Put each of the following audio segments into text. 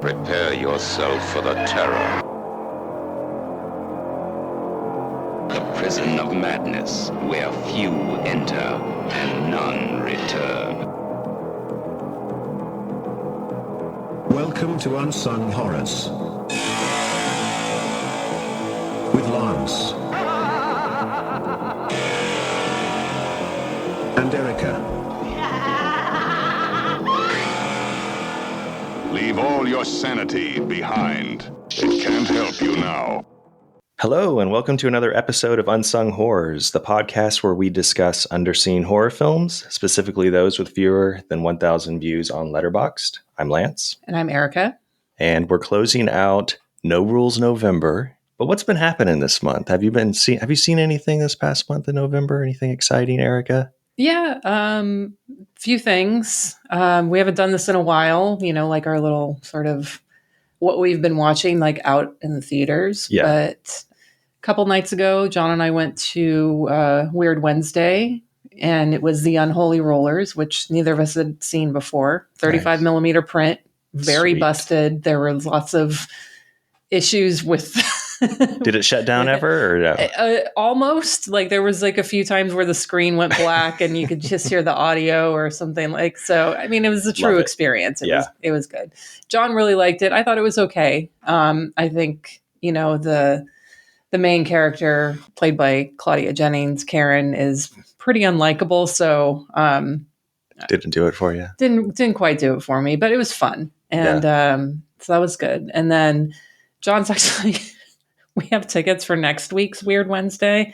Prepare yourself for the terror. The prison of madness, where few enter and none return. Welcome to Unsung Horrors with Lance and Erica. Leave all your sanity behind. It can't help you now. Hello, and welcome to another episode of Unsung Horrors, the podcast where we discuss underseen horror films, specifically those with fewer than 1,000 views on Letterboxd. I'm Lance. And I'm Erica. And we're closing out No Rules November. But what's been happening this month? Have you seen anything this past month in November? Anything exciting, Erica? Yeah, few things. We haven't done this in a while, like our little sort of what we've been watching, like out in the theaters. Yeah. But a couple nights ago, John and I went to Weird Wednesday, and it was The Unholy Rollers, which neither of us had seen before. 35 millimeter print, very Sweet. Busted. There were lots of issues with... Did it shut down ever? Or no? Almost. Like there was like a few times where the scring went black and you could just hear the audio or something like. So I mean, it was a true experience. It was good. John really liked it. I thought it was okay. I think the main character played by Claudia Jennings, Karen, is pretty unlikable. So didn't do it for you. Didn't quite do it for me, but it was fun, and so that was good. And then John's actually. We have tickets for next week's Weird Wednesday,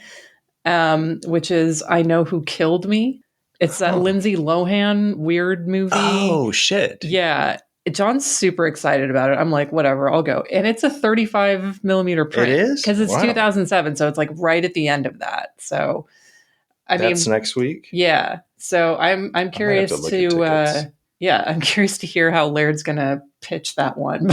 which is I Know Who Killed Me. It's that Lindsay Lohan weird movie. Oh, shit. Yeah. John's super excited about it. I'm like, whatever, I'll go. And it's a 35 millimeter print. It is? Because it's Wow. 2007. So it's like right at the end of that. So, That's next week? Yeah. So I'm curious I'm curious to hear how Laird's going to pitch that one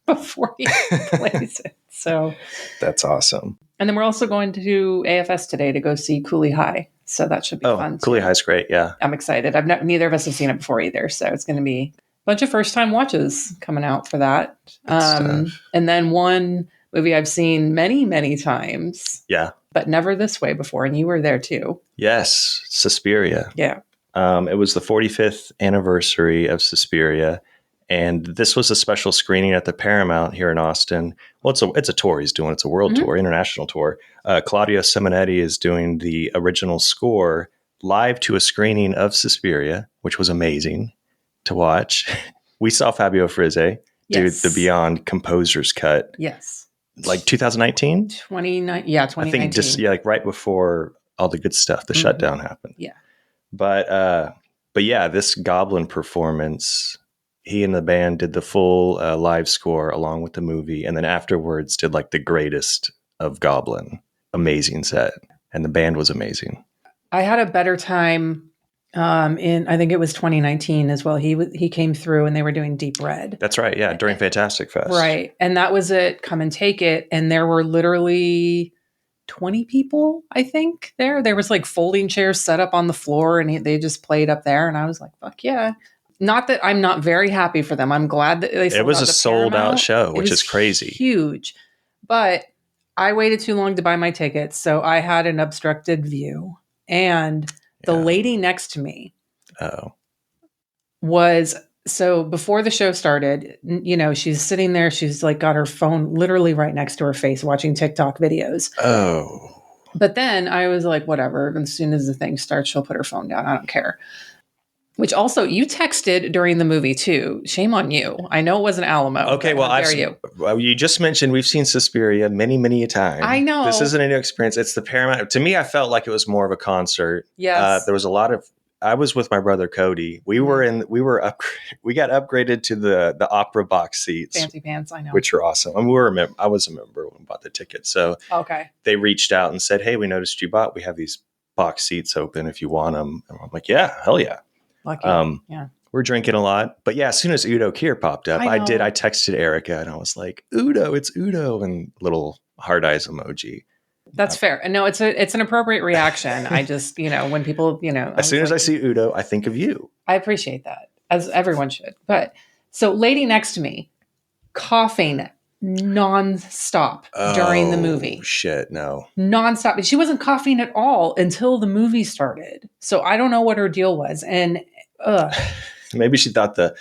before he plays it. So that's awesome. And then we're also going to do AFS today to go see Cooley High. So that should be fun. Cooley High's great. Yeah. I'm excited. Neither of us have seen it before either. So it's going to be a bunch of first time watches coming out for that. And then one movie I've seen many, many times. Yeah. But never this way before. And you were there too. Yes. Suspiria. Yeah. It was the 45th anniversary of Suspiria. And this was a special screening at the Paramount here in Austin. Well, it's a tour he's doing. It's a world tour, international tour. Claudio Simonetti is doing the original score live to a screening of Suspiria, which was amazing to watch. We saw Fabio Frizze do the Beyond Composer's Cut. Yes. Like 2019? 2019. I think just like right before all the good stuff, the shutdown happened. Yeah. But yeah, this Goblin performance... He and the band did the full live score along with the movie. And then afterwards did like the greatest of Goblin. Amazing set. And the band was amazing. I had a better time I think it was 2019 as well. He came through and they were doing Deep Red. That's right. Yeah. During Fantastic Fest. Right. And that was it. Come and Take It. And there were literally 20 people, I think, there. There was like folding chairs set up on the floor and they just played up there. And I was like, fuck yeah. Not that I'm not very happy for them. I'm glad that they sold out. It was a sold out show, which is crazy. Huge. But I waited too long to buy my tickets, so I had an obstructed view. And the lady next to me was, so before the show started, she's sitting there, she's like got her phone literally right next to her face watching TikTok videos. Oh. But then I was like, whatever. As soon as the thing starts, she'll put her phone down. I don't care. Which also, you texted during the movie, too. Shame on you. I know it wasn't Alamo. Okay, well, you just mentioned we've seen Suspiria many, many a time. I know. This isn't a new experience. It's the Paramount. To me, I felt like it was more of a concert. Yes. There was a lot of... I was with my brother, Cody. We got upgraded to the opera box seats. Fancy pants, I know. Which are awesome. I mean, I was a member when I bought the ticket. So they reached out and said, hey, we noticed you bought. We have these box seats open if you want them. And I'm like, yeah, hell yeah. Lucky. Yeah. We're drinking a lot. But yeah, as soon as Udo Kier popped up, I texted Erica and I was like, Udo, it's Udo, and little heart eyes emoji. That's fair. And no, it's an appropriate reaction. I just, when people, as soon as I see Udo, I think of you. I appreciate that, as everyone should. But so lady next to me coughing nonstop during the movie. Shit, no. Nonstop. She wasn't coughing at all until the movie started. So I don't know what her deal was. And maybe she thought the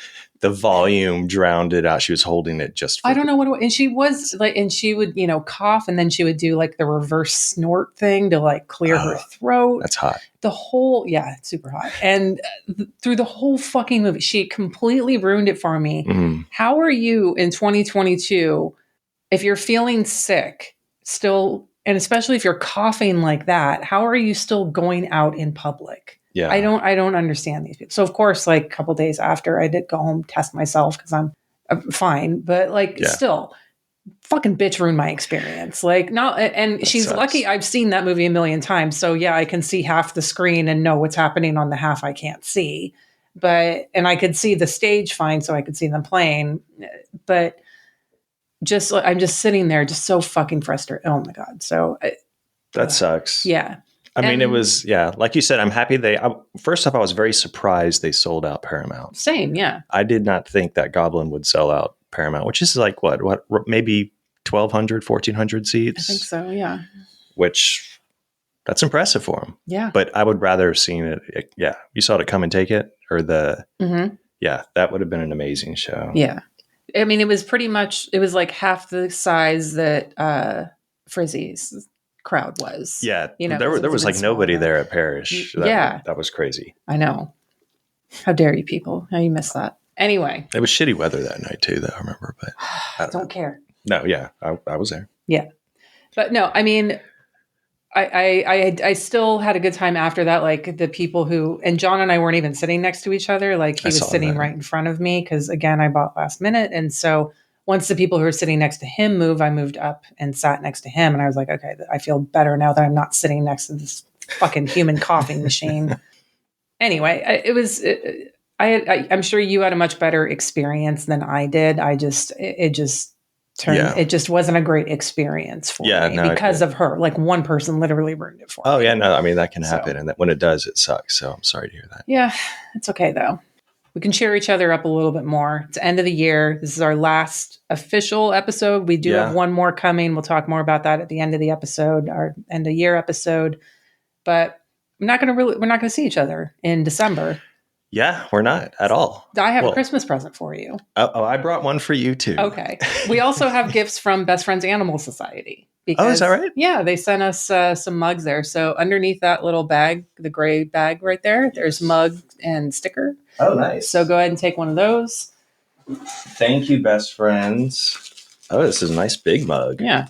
volume drowned it out. She was holding it just for I don't know what it was. And she was like, and she would, cough, and then she would do like the reverse snort thing to like clear her throat. That's hot. It's super hot. And through the whole fucking movie, she completely ruined it for me. Mm-hmm. How are you in 2022, if you're feeling sick still, and especially if you're coughing like that, how are you still going out in public? Yeah. I don't understand these people. So of course, like a couple days after, I did go home, test myself because I'm fine, but still, fucking bitch ruined my experience. Like, not, and she's sucks. lucky I've seen that movie a million times. So yeah, I can see half the screen and know what's happening on the half I can't see. And I could see the stage fine, so I could see them playing. But I'm just sitting there, just so fucking frustrated. Oh my God. So that sucks. Yeah. I mean, it was, like you said, I'm happy first off, I was very surprised they sold out Paramount. Same, yeah. I did not think that Goblin would sell out Paramount, which is like what maybe 1,200, 1,400 seats? I think so, yeah. Which, that's impressive for them. Yeah. But I would rather have seen it. Yeah. You saw it at Come and Take It? Or yeah, that would have been an amazing show. Yeah. I mean, it was like half the size that Frizzy's crowd was. Yeah. There was like nobody there at Parrish. That was crazy. I know. How dare you people? How you missed that? Anyway. It was shitty weather that night too, though, I remember. But I don't care. No, yeah. I was there. Yeah. But no, I mean, I still had a good time after that. Like the people and John and I weren't even sitting next to each other. Like he was sitting right in front of me because, again, I bought last minute. And so once the people who were sitting next to him moved, I moved up and sat next to him. And I was like, okay, I feel better now that I'm not sitting next to this fucking human coughing machine. Anyway, I'm sure you had a much better experience than I did. It just wasn't a great experience for me because of her. Like one person literally ruined it for me. Oh yeah, no, I mean that can happen, and when it does, it sucks. So I'm sorry to hear that. Yeah, it's okay though. We can cheer each other up a little bit more. It's the end of the year. This is our last official episode. We do have one more coming. We'll talk more about that at the end of the episode, our end of year episode. But we're not going to see each other in December. Yeah, we're not at all. I have a Christmas present for you. Oh, I brought one for you too. Okay. We also have gifts from Best Friends Animal Society. Because, is that right? Yeah, they sent us some mugs there. So underneath that little bag, the gray bag right there, there's mug and sticker. Oh, nice. So go ahead and take one of those. Thank you, Best Friends. Oh, this is a nice big mug. Yeah.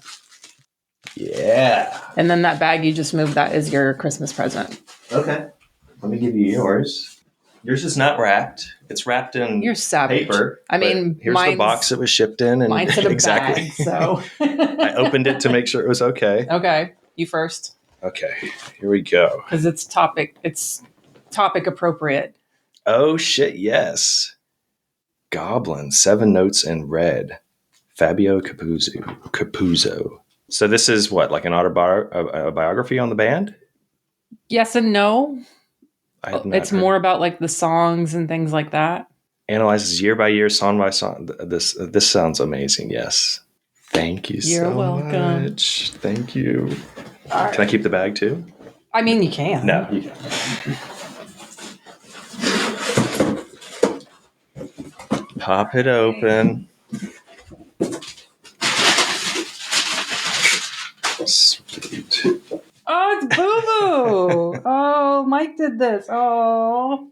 Yeah. And then that bag you just moved, that is your Christmas present. Okay. Let me give you yours. Yours is not wrapped. It's wrapped in You're savage. paper. I mean, here's the box it was shipped in. And mine's in a exactly. bag, so. I opened it to make sure it was okay. Okay. You first. Okay. Here we go. Because it's topic appropriate. Oh, shit, yes. Goblin, 7 Notes in Red. Fabio Capuzzo. So this is what, like a biography on the band? Yes and no. It's more about like the songs and things like that. Analyzes year by year, song by song. This sounds amazing. Yes. Thank you You're welcome. much. Thank you. Right. Can I keep the bag too? I mean, you can. No, you can. Pop it open. Sweet. Oh, it's Boo Boo. Oh, Mike did this. Oh.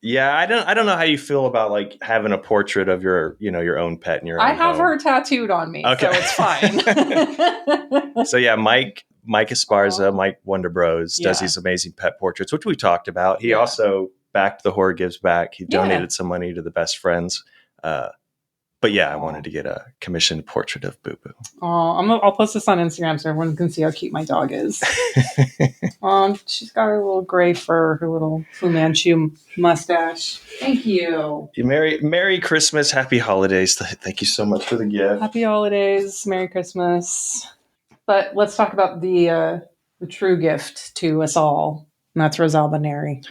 Yeah, I don't know how you feel about like having a portrait of your own pet in your own I have home. her tattooed on me, okay. So it's fine. So yeah, Mike Esparza, Mike Wonder Bros, does these amazing pet portraits, which we talked about. He also backed the Horror Gives Back. He donated some money to the Best Friends. But yeah, I wanted to get a commissioned portrait of Boo Boo. Oh, I'll post this on Instagram so everyone can see how cute my dog is. She's got her little gray fur, her little Fu Manchu mustache. Thank you. Merry Christmas, Happy Holidays. Thank you so much for the gift. Happy Holidays, Merry Christmas. But let's talk about the true gift to us all, and that's Rosalba Neri.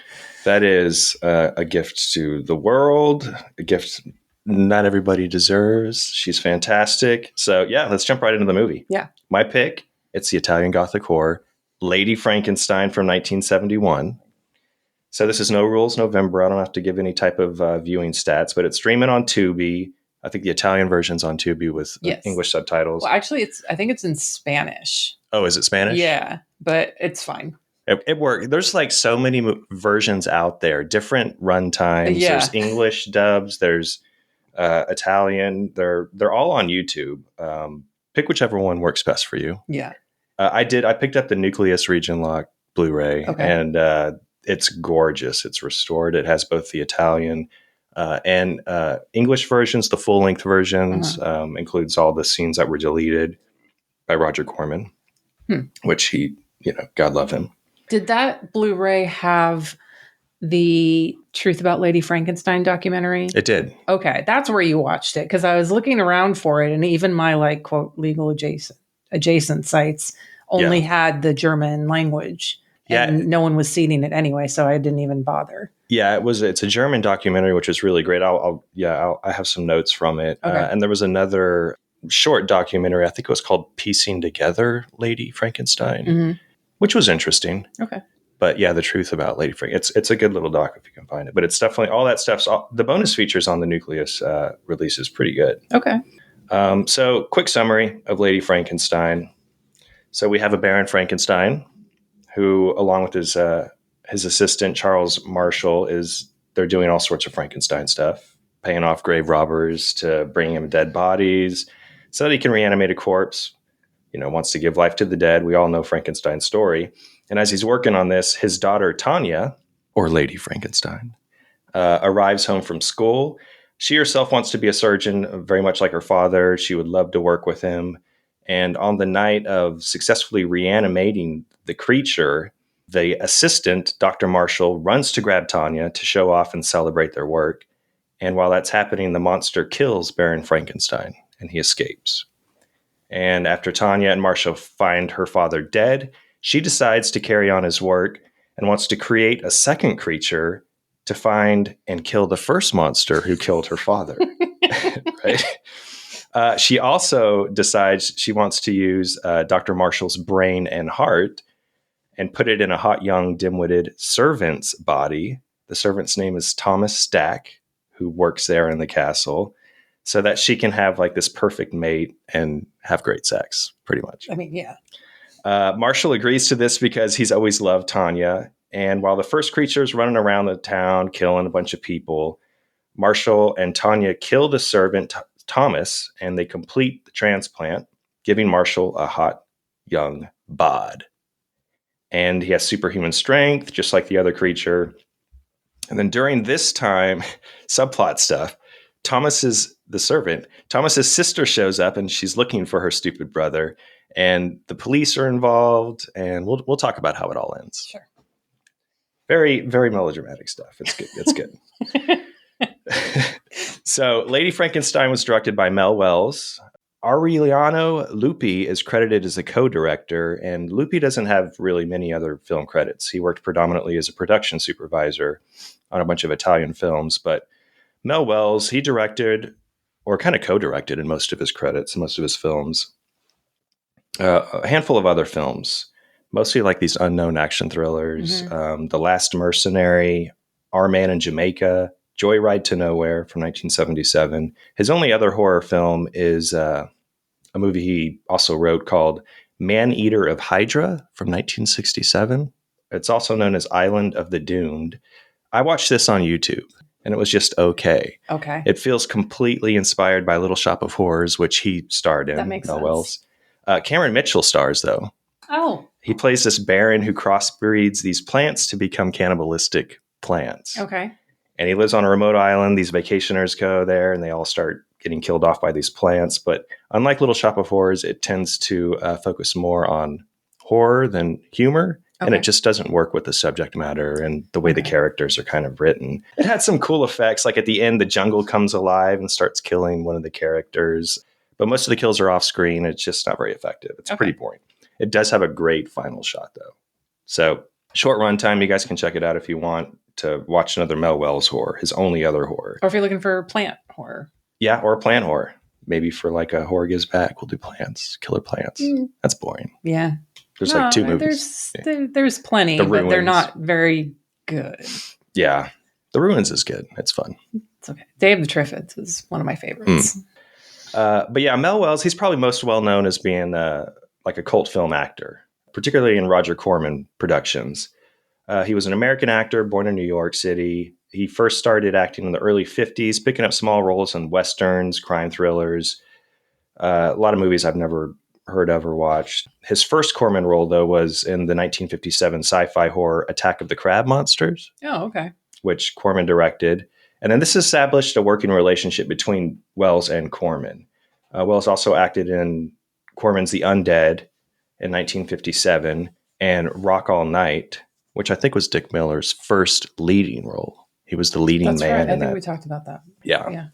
That is a gift to the world, a gift not everybody deserves. She's fantastic. So yeah, let's jump right into the movie. Yeah. My pick, it's the Italian Gothic horror, Lady Frankenstein from 1971. So this is No Rules November. I don't have to give any type of viewing stats, but it's streaming on Tubi. I think the Italian version's on Tubi with English subtitles. Well, actually, I think it's in Spanish. Oh, is it Spanish? Yeah, but it's fine. It worked. There's like so many versions out there, different runtimes. Yeah. There's English dubs. There's Italian. They're all on YouTube. Pick whichever one works best for you. Yeah. I picked up the Nucleus Region Lock Blu-ray, and it's gorgeous. It's restored. It has both the Italian and English versions. The full-length versions includes all the scenes that were deleted by Roger Corman, which he, God love him. Did that Blu-ray have the Truth About Lady Frankenstein documentary? It did. Okay. That's where you watched it, because I was looking around for it, and even my like quote legal adjacent sites only had the German language. And no one was seeding it anyway, so I didn't even bother. Yeah, it's a German documentary, which is really great. I have some notes from it. Okay. And there was another short documentary, I think it was called Piecing Together Lady Frankenstein, which was interesting. Okay. But yeah, the Truth About Lady Frankenstein. It's a good little doc if you can find it. But it's definitely, all that stuff's, the bonus features on the Nucleus release is pretty good. Okay. So quick summary of Lady Frankenstein. So we have a Baron Frankenstein who, along with his assistant, Charles Marshall, they're doing all sorts of Frankenstein stuff, paying off grave robbers to bring him dead bodies so that he can reanimate a corpse, wants to give life to the dead. We all know Frankenstein's story. And as he's working on this, his daughter, Tanya, or Lady Frankenstein, arrives home from school. She herself wants to be a surgeon, very much like her father. She would love to work with him. And on the night of successfully reanimating the creature, the assistant, Dr. Marshall, runs to grab Tanya to show off and celebrate their work. And while that's happening, the monster kills Baron Frankenstein, and he escapes. And after Tanya and Marshall find her father dead, she decides to carry on his work and wants to create a second creature to find and kill the first monster who killed her father. Right? She also decides she wants to use Dr. Marshall's brain and heart and put it in a hot, young, dim-witted servant's body. The servant's name is Thomas Stack, who works there in the castle, so that she can have like this perfect mate and have great sex, pretty much. I mean, yeah. Marshall agrees to this because he's always loved Tanya. And while the first creature is running around the town, killing a bunch of people, Marshall and Tanya kill the servant, Thomas, and they complete the transplant, giving Marshall a hot, young bod. And he has superhuman strength, just like the other creature. And then during this time, subplot stuff, Thomas's sister shows up and she's looking for her stupid brother. And the police are involved, and we'll talk about how it all ends. Sure. Very, very melodramatic stuff. It's good. It's good. So Lady Frankenstein was directed by Mel Wells. Aureliano Lupi is credited as a co-director, and Lupi doesn't have really many other film credits. He worked predominantly as a production supervisor on a bunch of Italian films, but Mel Wells, he directed or kind of co-directed in most of his credits, most of his films. A handful of other films, mostly like these unknown action thrillers. The Last Mercenary, Our Man in Jamaica, Joyride to Nowhere from 1977. His only other horror film is a movie he also wrote called Man-Eater of Hydra from 1967. It's also known as Island of the Doomed. I watched this on YouTube, and it was just okay. Okay. It feels completely inspired by Little Shop of Horrors, which he starred in. That makes sense. Wells. Cameron Mitchell stars, though. Oh. He plays this baron who crossbreeds these plants to become cannibalistic plants. Okay. And he lives on a remote island. These vacationers go there, and they all start getting killed off by these plants. But unlike Little Shop of Horrors, it tends to focus more on horror than humor. Okay. And it just doesn't work with the subject matter and the way the characters are kind of written. It had some cool effects. Like at the end, the jungle comes alive and starts killing one of the characters. But most of the kills are off screen. It's just not very effective. It's pretty boring. It does have a great final shot, though. So short runtime. You guys can check it out if you want to watch another Mel Wells horror, his only other horror. Or if you're looking for plant horror. Yeah, or plant horror. Maybe for like a Horror Gives Back, we'll do plants, killer plants. That's boring. Yeah. There's like 2 movies. There's plenty, but they're not very good. Yeah. The Ruins is good. It's fun. It's okay. Day of the Triffids is one of my favorites. But yeah, Mel Wells, he's probably most well known as being like a cult film actor, particularly in Roger Corman productions. He was an American actor born in New York City. He first started acting in the early 50s, picking up small roles in westerns, crime thrillers, a lot of movies I've never heard of or watched. His first Corman role, though, was in the 1957 sci-fi horror Attack of the Crab Monsters. Oh, okay. Which Corman directed. And then this established a working relationship between Wells and Corman. Wells also acted in Corman's The Undead in 1957 and Rock All Night, which I think was Dick Miller's first leading role. He was the leading That's man. Right. I think we talked about that. Yeah.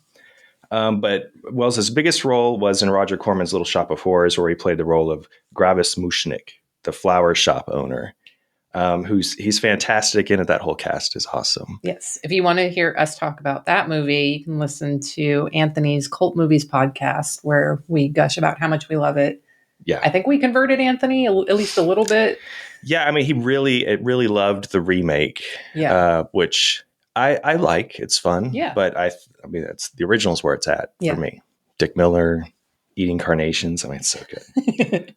But Wells's biggest role was in Roger Corman's Little Shop of Horrors, where he played the role of Gravis Mushnik, the flower shop owner. He's fantastic in it. That whole cast is awesome. Yes. If you want to hear us talk about that movie, you can listen to Anthony's Cult Movies podcast, where we gush about how much we love it. Yeah. I think we converted Anthony at least a little bit. Yeah. I mean, he really loved the remake, which I like. It's fun. Yeah. But I mean, it's the original's where it's at for me. Dick Miller eating carnations. I mean, it's so good.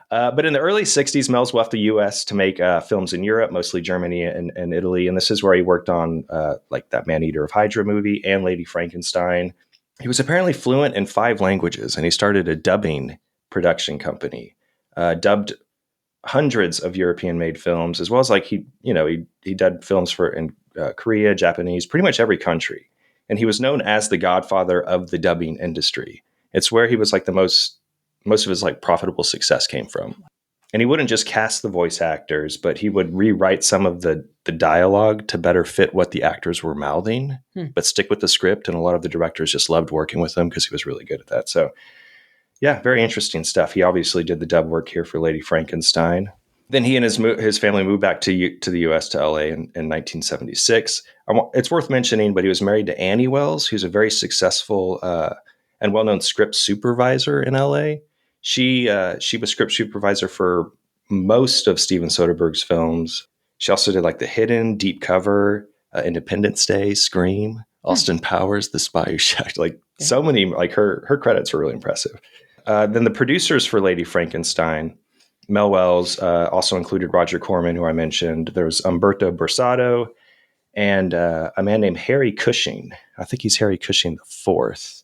But in the early 60s, Mel's left the U.S. to make films in Europe, mostly Germany and Italy. And this is where he worked on like that Man-Eater of Hydra movie and Lady Frankenstein. He was apparently fluent in 5 languages, and he started a dubbing production company, dubbed hundreds of European-made films, as well as like he dubbed films for in Korea, Japanese, pretty much every country. And he was known as the godfather of the dubbing industry. It's where he was like most of his like profitable success came from. And he wouldn't just cast the voice actors, but he would rewrite some of the dialogue to better fit what the actors were mouthing, but stick with the script. And a lot of the directors just loved working with him because he was really good at that. So yeah, very interesting stuff. He obviously did the dub work here for Lady Frankenstein. Then he and his family moved back to the U.S. to L.A. in 1976. It's worth mentioning, but he was married to Annie Wells, who's a very successful and well-known script supervisor in L.A. She was script supervisor for most of Steven Soderbergh's films. She also did like The Hidden, Deep Cover, Independence Day, Scream, Austin Powers, The Spy Who Shagged. Like so many, like her credits are really impressive. Then the producers for Lady Frankenstein, Mel Wells, also included Roger Corman, who I mentioned. There's Umberto Bersato and a man named Harry Cushing. I think he's Harry Cushing IV.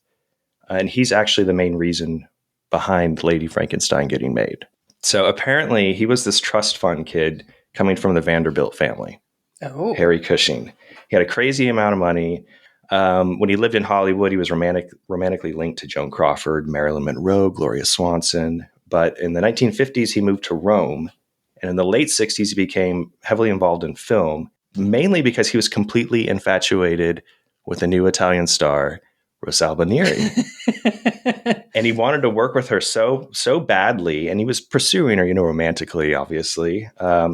And he's actually the main reason behind Lady Frankenstein getting made. So apparently he was this trust fund kid coming from the Vanderbilt family. Oh. Harry Cushing. He had a crazy amount of money. When he lived in Hollywood, he was romantically linked to Joan Crawford, Marilyn Monroe, Gloria Swanson. But in the 1950s, he moved to Rome. And in the late 60s, he became heavily involved in film, mainly because he was completely infatuated with a new Italian star, Rosalba Neri. And he wanted to work with her so badly, and he was pursuing her, romantically, obviously.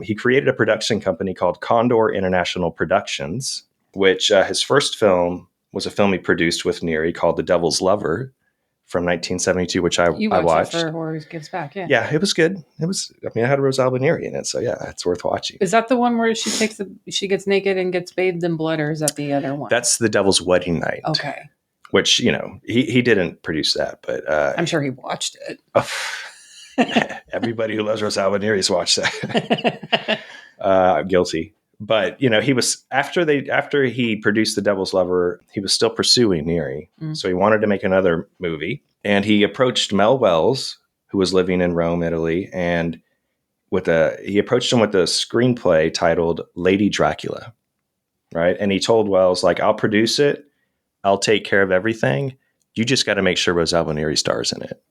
He created a production company called Condor International Productions, which his first film was a film he produced with Neri called The Devil's Lover from 1972, which I watched. It for Horror Gives Back, yeah. Yeah, it was good. It had Rosalba Neri in it, so yeah, it's worth watching. Is that the one where she gets naked and gets bathed in blood, or is that the other one? That's The Devil's Wedding Night. Okay. Which, he didn't produce that, but... I'm sure he watched it. Everybody who loves Rosalba Neri's watched that. I'm guilty. But, he was... After he produced The Devil's Lover, he was still pursuing Neri. So he wanted to make another movie. And he approached Mel Wells, who was living in Rome, Italy, and he approached him with a screenplay titled Lady Dracula. Right? And he told Wells, like, I'll produce it. I'll take care of everything. You just got to make sure Rosalba Neri stars in it.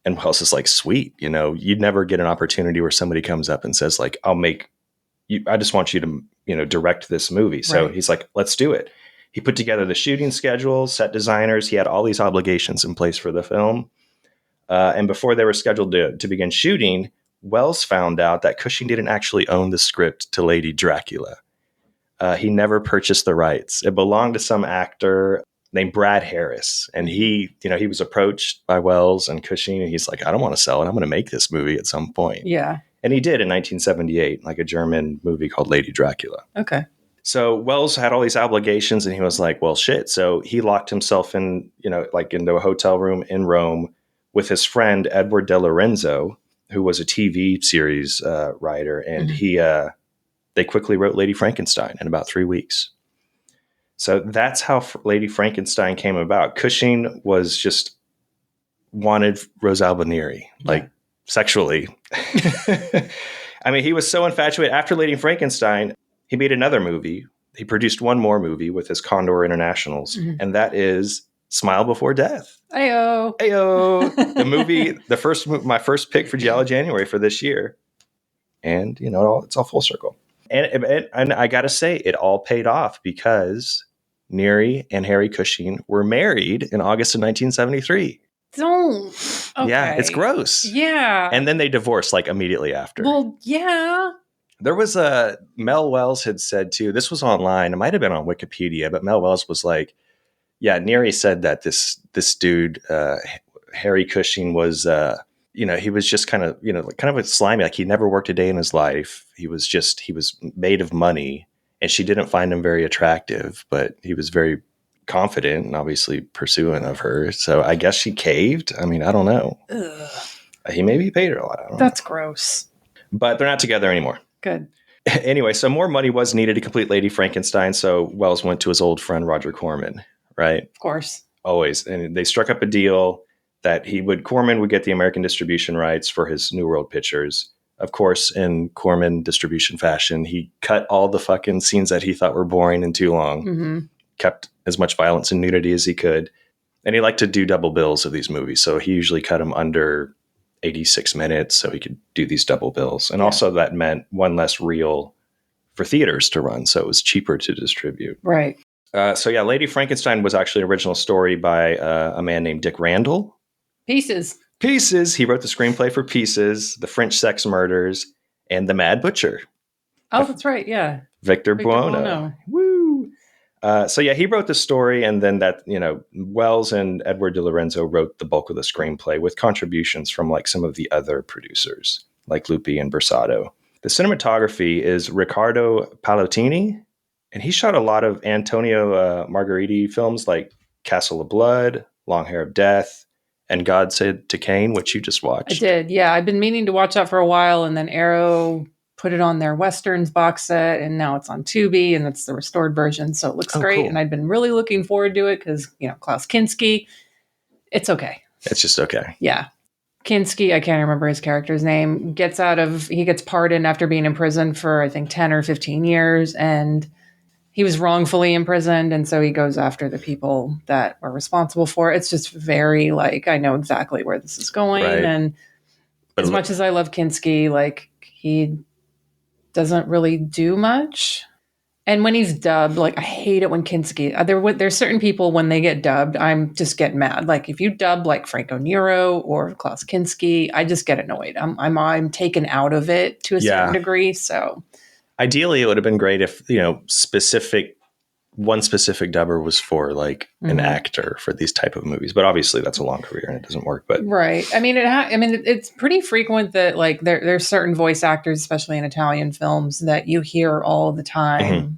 And Wells is like, sweet. You'd never get an opportunity where somebody comes up and says like, I just want you to, direct this movie. So He's like, let's do it. He put together the shooting schedule, set designers. He had all these obligations in place for the film. And before they were scheduled to begin shooting, Wells found out that Cushing didn't actually own the script to Lady Dracula. He never purchased the rights. It belonged to some actor. named Brad Harris. And he was approached by Wells and Cushing, and he's like, I don't want to sell it. I'm going to make this movie at some point. Yeah. And he did in 1978, like a German movie called Lady Dracula. Okay. So Wells had all these obligations, and he was like, well, shit. So he locked himself in, into a hotel room in Rome with his friend, Edward De Lorenzo, who was a TV series writer. And they quickly wrote Lady Frankenstein in about 3 weeks. So that's how Lady Frankenstein came about. Cushing was just wanted Rosalba Neary, like sexually. I mean, he was so infatuated. After Lady Frankenstein, he made another movie. He produced one more movie with his Condor Internationals, and that is Smile Before Death. Ayo. Ayo. The movie, my first pick for Giallo January for this year. And, it's all full circle. And I got to say, it all paid off because Neary and Harry Cushing were married in August of 1973. Don't. Okay. Yeah, it's gross. Yeah. And then they divorced like immediately after. Well, yeah. There was Mel Wells had said too, this was online, it might have been on Wikipedia, but Mel Wells was like, yeah, Neary said that this dude, Harry Cushing was, he was just kind of a slimy, like he never worked a day in his life. He was made of money, and she didn't find him very attractive, but he was very confident and obviously pursuing of her. So I guess she caved. I mean, I don't know. Ugh. He maybe paid her a lot. I don't know. That's gross. But they're not together anymore. Good. Anyway, so more money was needed to complete Lady Frankenstein. So Wells went to his old friend, Roger Corman, right? Of course. Always. And they struck up a deal that Corman would get the American distribution rights for his New World pictures. Of course, in Corman distribution fashion, he cut all the fucking scenes that he thought were boring and too long, kept as much violence and nudity as he could. And he liked to do double bills of these movies. So he usually cut them under 86 minutes so he could do these double bills. And also that meant one less reel for theaters to run. So it was cheaper to distribute. Right. Lady Frankenstein was actually an original story by a man named Dick Randall. Pieces. He wrote the screenplay for Pieces, The French Sex Murders, and The Mad Butcher. Oh, that's right. Yeah. Victor Buono. Woo! He wrote the story, and then Wells and Edward De Lorenzo wrote the bulk of the screenplay with contributions from like some of the other producers, like Lupi and Bersato. The cinematography is Riccardo Pallottini, and he shot a lot of Antonio Margheriti films like Castle of Blood, Long Hair of Death, and God Said to Cain, which you just watched. I did, yeah. I've been meaning to watch that for a while, and then Arrow put it on their Westerns box set, and now it's on Tubi, and it's the restored version, so it looks great. Cool. And I'd been really looking forward to it because, Klaus Kinski. It's okay. It's just okay. Yeah. Kinski, I can't remember his character's name, he gets pardoned after being in prison for, I think, 10 or 15 years, and he was wrongfully imprisoned, and so he goes after the people that were responsible for it. It's just very, I know exactly where this is going, right. And but as much as I love Kinski, he doesn't really do much. And when he's dubbed, I hate it when Kinski, there's certain people when they get dubbed, I'm just getting mad. If you dub Franco Nero or Klaus Kinski, I just get annoyed. I'm taken out of it to a certain degree. So ideally it would have been great if, one specific dubber was for an actor for these type of movies, but obviously that's a long career and it doesn't work. But right, I mean, it's pretty frequent that there's certain voice actors, especially in Italian films, that you hear all the time.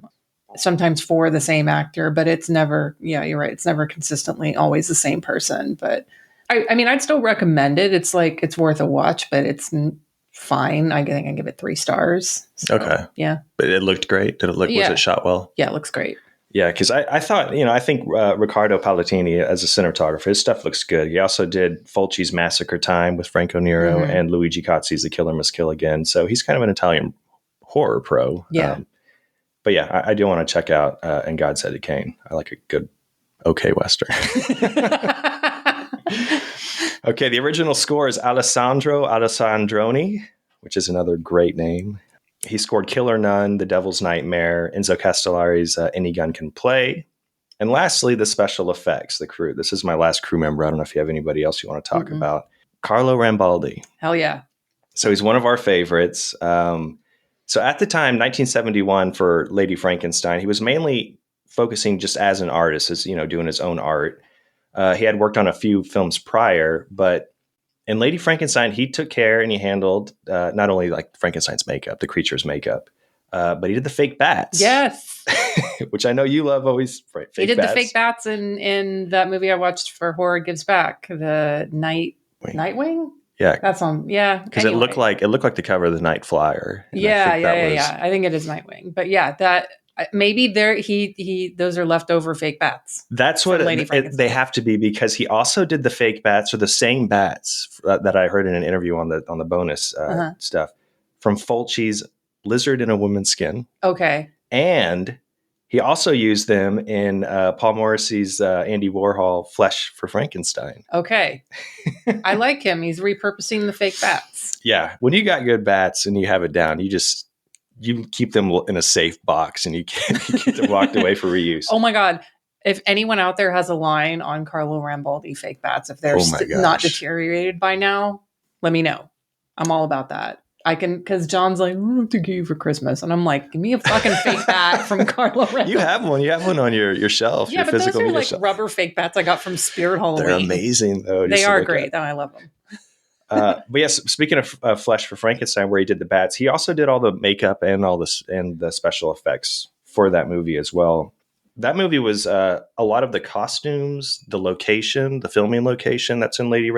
Sometimes for the same actor, but it's never. Yeah, you're right. It's never consistently always the same person. But I mean, I'd still recommend it. It's it's worth a watch, but it's fine. I think I give it 3 stars. So, okay. Yeah, but it looked great. Did it look? Was it shot well? Yeah, it looks great. Yeah, because I thought, I think Riccardo Pallottini as a cinematographer, his stuff looks good. He also did Fulci's Massacre Time with Franco Nero and Luigi Cozzi's The Killer Must Kill Again. So he's kind of an Italian horror pro. Yeah. But yeah, I do want to check out And God Said to Cain. I like a good, okay Western. Okay, the original score is Alessandro Alessandroni, which is another great name. He scored Killer Nun, The Devil's Nightmare, Enzo Castellari's Any Gun Can Play. And lastly, the special effects, the crew. This is my last crew member. I don't know if you have anybody else you want to talk about. Carlo Rambaldi. Hell yeah. So he's one of our favorites. So at the time, 1971, for Lady Frankenstein, he was mainly focusing just as an artist, as doing his own art. He had worked on a few films prior, but in Lady Frankenstein, he took care and he handled not only like Frankenstein's makeup, the creature's makeup, but he did the fake bats. Yes. Which I know you love always. Fake he did bats. the fake bats in that movie I watched for Horror Gives Back, the Nightwing. Yeah, that's on. Yeah, because it looked like the cover of the Night Flyer. Yeah. I think it is Nightwing, but yeah, that maybe there he those are leftover fake bats. That's what they have to be, because he also did the fake bats, or the same bats that I heard in an interview on the bonus stuff from Fulci's Lizard in a Woman's Skin. Okay, and he also used them in Paul Morrissey's Andy Warhol Flesh for Frankenstein. Okay. I like him. He's repurposing the fake bats. Yeah. When you got good bats and you have it down, you keep them in a safe box and you keep them locked away for reuse. Oh my God. If anyone out there has a line on Carlo Rambaldi fake bats, if they're not deteriorated by now, let me know. I'm all about that. I can, because John's like, what to give you for Christmas? And I'm like, give me a fucking fake bat from Carlo Rambaldi. You have one. You have one on your shelf. Yeah, your but those are like shelf. rubber fake bats I got from Spirit Halloween. They're amazing, though. They are great. I love them. But yes, speaking of Flesh for Frankenstein, where he did the bats, he also did all the makeup and all this and the special effects for that movie as well. That movie was a lot of the costumes, the location, the filming location that's in Lady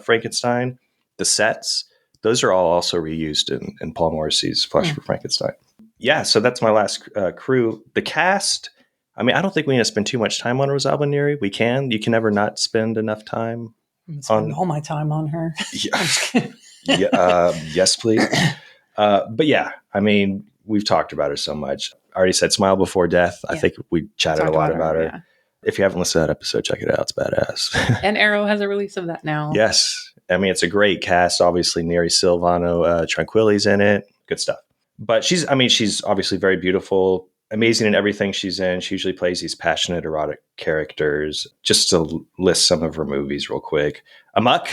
Frankenstein, the sets. Those are all also reused in Paul Morrissey's Flesh for Frankenstein. Yeah, so that's my last crew. The cast, I mean, I don't think we need to spend too much time on Rosalba Neri. We can. You can never not spend enough time on all my time on her. Yes, please. But yeah, I mean, we've talked about her so much. I already said Smile Before Death. Yeah. I think we chatted a lot about her. Yeah. If you haven't listened to that episode, check it out. It's badass. And Arrow has a release of that now. Yes. I mean, it's a great cast. Obviously, Neri Silvano Tranquilli's in it. Good stuff. But she's obviously very beautiful, amazing in everything she's in. She usually plays these passionate, erotic characters. Just to list some of her movies real quick. Amok.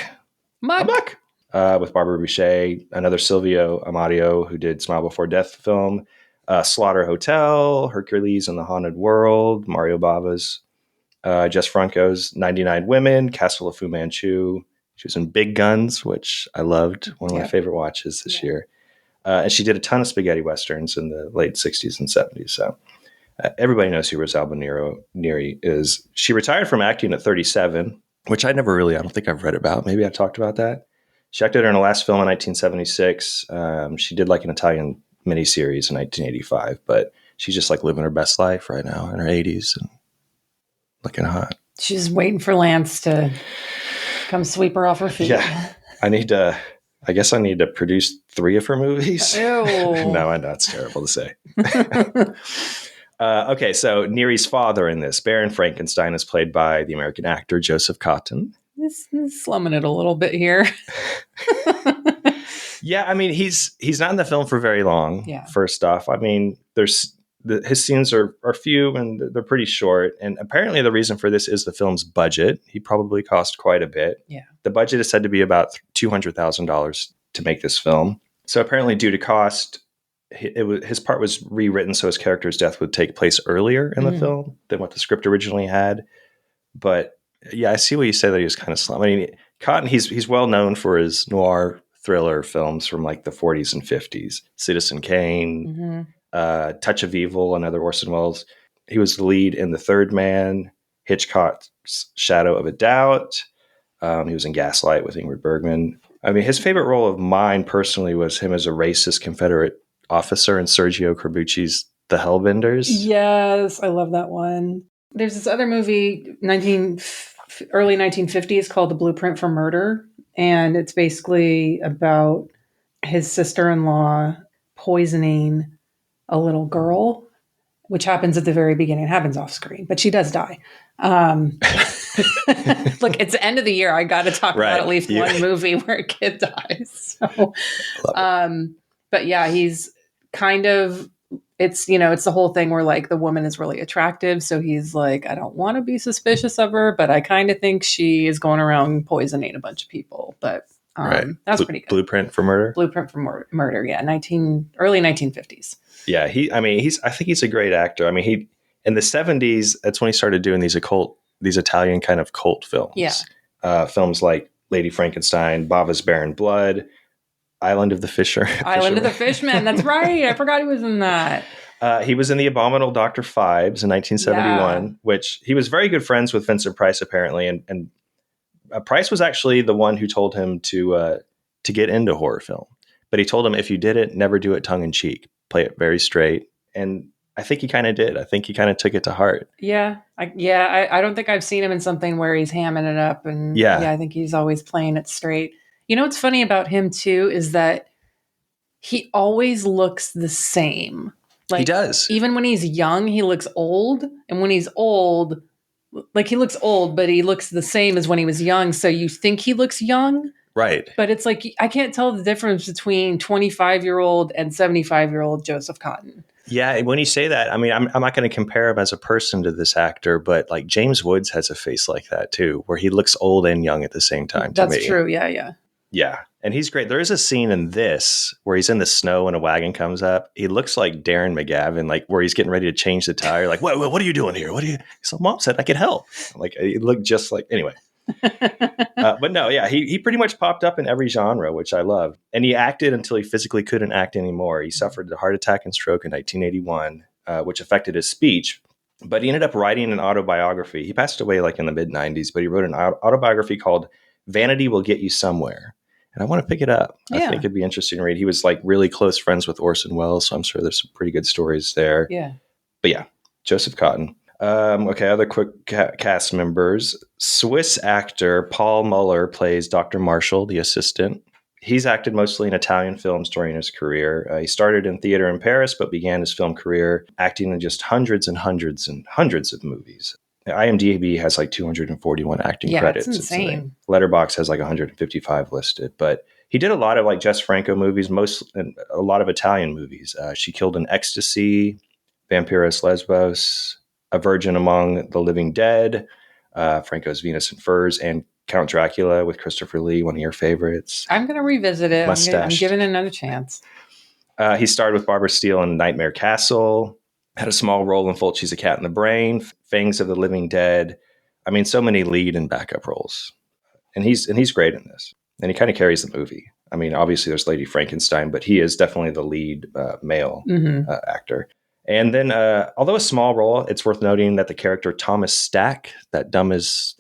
With Barbara Boucher. Another Silvio Amadio, who did Smile Before Death film. Slaughter Hotel, Hercules and the Haunted World, Mario Bava's, Jess Franco's 99 Women, Castle of Fu Manchu. She was in Big Guns, which I loved. One of my favorite watches this year. And she did a ton of spaghetti westerns in the late 60s and 70s. So everybody knows who Rosalba Neri is. She retired from acting at 37, which I don't think I've read about. Maybe I talked about that. She acted in her last film in 1976. She did like an Italian miniseries in 1985, but she's just like living her best life right now in her 80s and looking hot. She's waiting for Lance to come sweep her off her feet. Yeah, I guess I need to produce 3 of her movies. Ew. No, I know it's terrible to say. Okay, so Neri's father in this, Baron Frankenstein, is played by the American actor Joseph Cotten. This is slumming it a little bit here. Yeah, I mean, he's not in the film for very long. Yeah. First off, I mean, his scenes are few and they're pretty short. And apparently the reason for this is the film's budget. He probably cost quite a bit. Yeah. The budget is said to be about $200,000 to make this film. So apparently due to cost, his part was rewritten so his character's death would take place earlier in the film than what the script originally had. But yeah, I see what you say that he was kind of slum. I mean, Cotten, he's well known for his noir thriller films from like the 40s and 50s. Citizen Kane, Touch of Evil, another Orson Welles. He was the lead in The Third Man, Hitchcock's Shadow of a Doubt. He was in Gaslight with Ingrid Bergman. I mean, his favorite role of mine personally was him as a racist Confederate officer in Sergio Corbucci's The Hellbenders. Yes, I love that one. There's this other movie, early 1950s, called The Blueprint for Murder. And it's basically about his sister-in-law poisoning a little girl, which happens at the very beginning. It happens off screen, but she does die. Look, it's the end of the year. I got to talk about at least one movie where a kid dies. So, but yeah, he's kind of, it's the whole thing where like the woman is really attractive. So he's like, I don't want to be suspicious of her, but I kind of think she is going around poisoning a bunch of people. But that's pretty good. Blueprint for Murder? Blueprint for Murder, yeah. Early 1950s. Yeah, I think he's a great actor. I mean, In the 70s, that's when he started doing these Italian kind of cult films. Yeah. Films like Lady Frankenstein, Bava's Barren Blood, Island of the Island of the Fishman. That's right. I forgot he was in that. He was in The Abominable Dr. Phibes in 1971, which he was very good friends with Vincent Price, apparently. And Price was actually the one who told him to get into horror film. But he told him, if you did it, never do it tongue in cheek. Play it very straight. And I think he kind of did. I think he kind of took it to heart. Yeah. I don't think I've seen him in something where he's hamming it up. And I think he's always playing it straight. You know what's funny about him, too, is that he always looks the same. Like, he does. Even when he's young, he looks old. And when he's old, like he looks old, but he looks the same as when he was young. So you think he looks young. Right. But it's like, I can't tell the difference between 25-year-old and 75-year-old Joseph Cotten. Yeah. When you say that, I mean, I'm not going to compare him as a person to this actor, but like James Woods has a face like that too, where he looks old and young at the same time. That's true. Yeah. Yeah. And he's great. There is a scene in this where he's in the snow and a wagon comes up. He looks like Darren McGavin, like where he's getting ready to change the tire. Like, what are you doing here? So Mom said I could help. Like, he looked just like, anyway. But no, yeah, he pretty much popped up in every genre, which I love. And he acted until he physically couldn't act anymore. He suffered a heart attack and stroke in 1981, which affected his speech. But he ended up writing an autobiography. He passed away like in the mid 90s, but he wrote an autobiography called Vanity Will Get You Somewhere. And I want to pick it up. I think it'd be interesting to read. He was like really close friends with Orson Welles, so I'm sure there's some pretty good stories there. Yeah. But yeah, Joseph Cotten. Okay, other quick cast members. Swiss actor Paul Muller plays Dr. Marshall, the assistant. He's acted mostly in Italian films during his career. He started in theater in Paris, but began his film career acting in just hundreds and hundreds and hundreds of movies. IMDb has like 241 acting credits. It's insane. Letterboxd has like 155 listed, but he did a lot of like Jess Franco movies, a lot of Italian movies. She Killed in Ecstasy, Vampiros Lesbos, A Virgin Among the Living Dead, Franco's Venus and Furs, and Count Dracula with Christopher Lee, one of your favorites. I'm going to revisit it. I'm giving it another chance. He starred with Barbara Steele in Nightmare Castle. Had a small role in Fulci's A Cat in the Brain, Fangs of the Living Dead. I mean, so many lead and backup roles. And he's great in this. And he kind of carries the movie. I mean, obviously there's Lady Frankenstein, but he is definitely the lead male actor. And then, although a small role, it's worth noting that the character Thomas Stack, that dumb as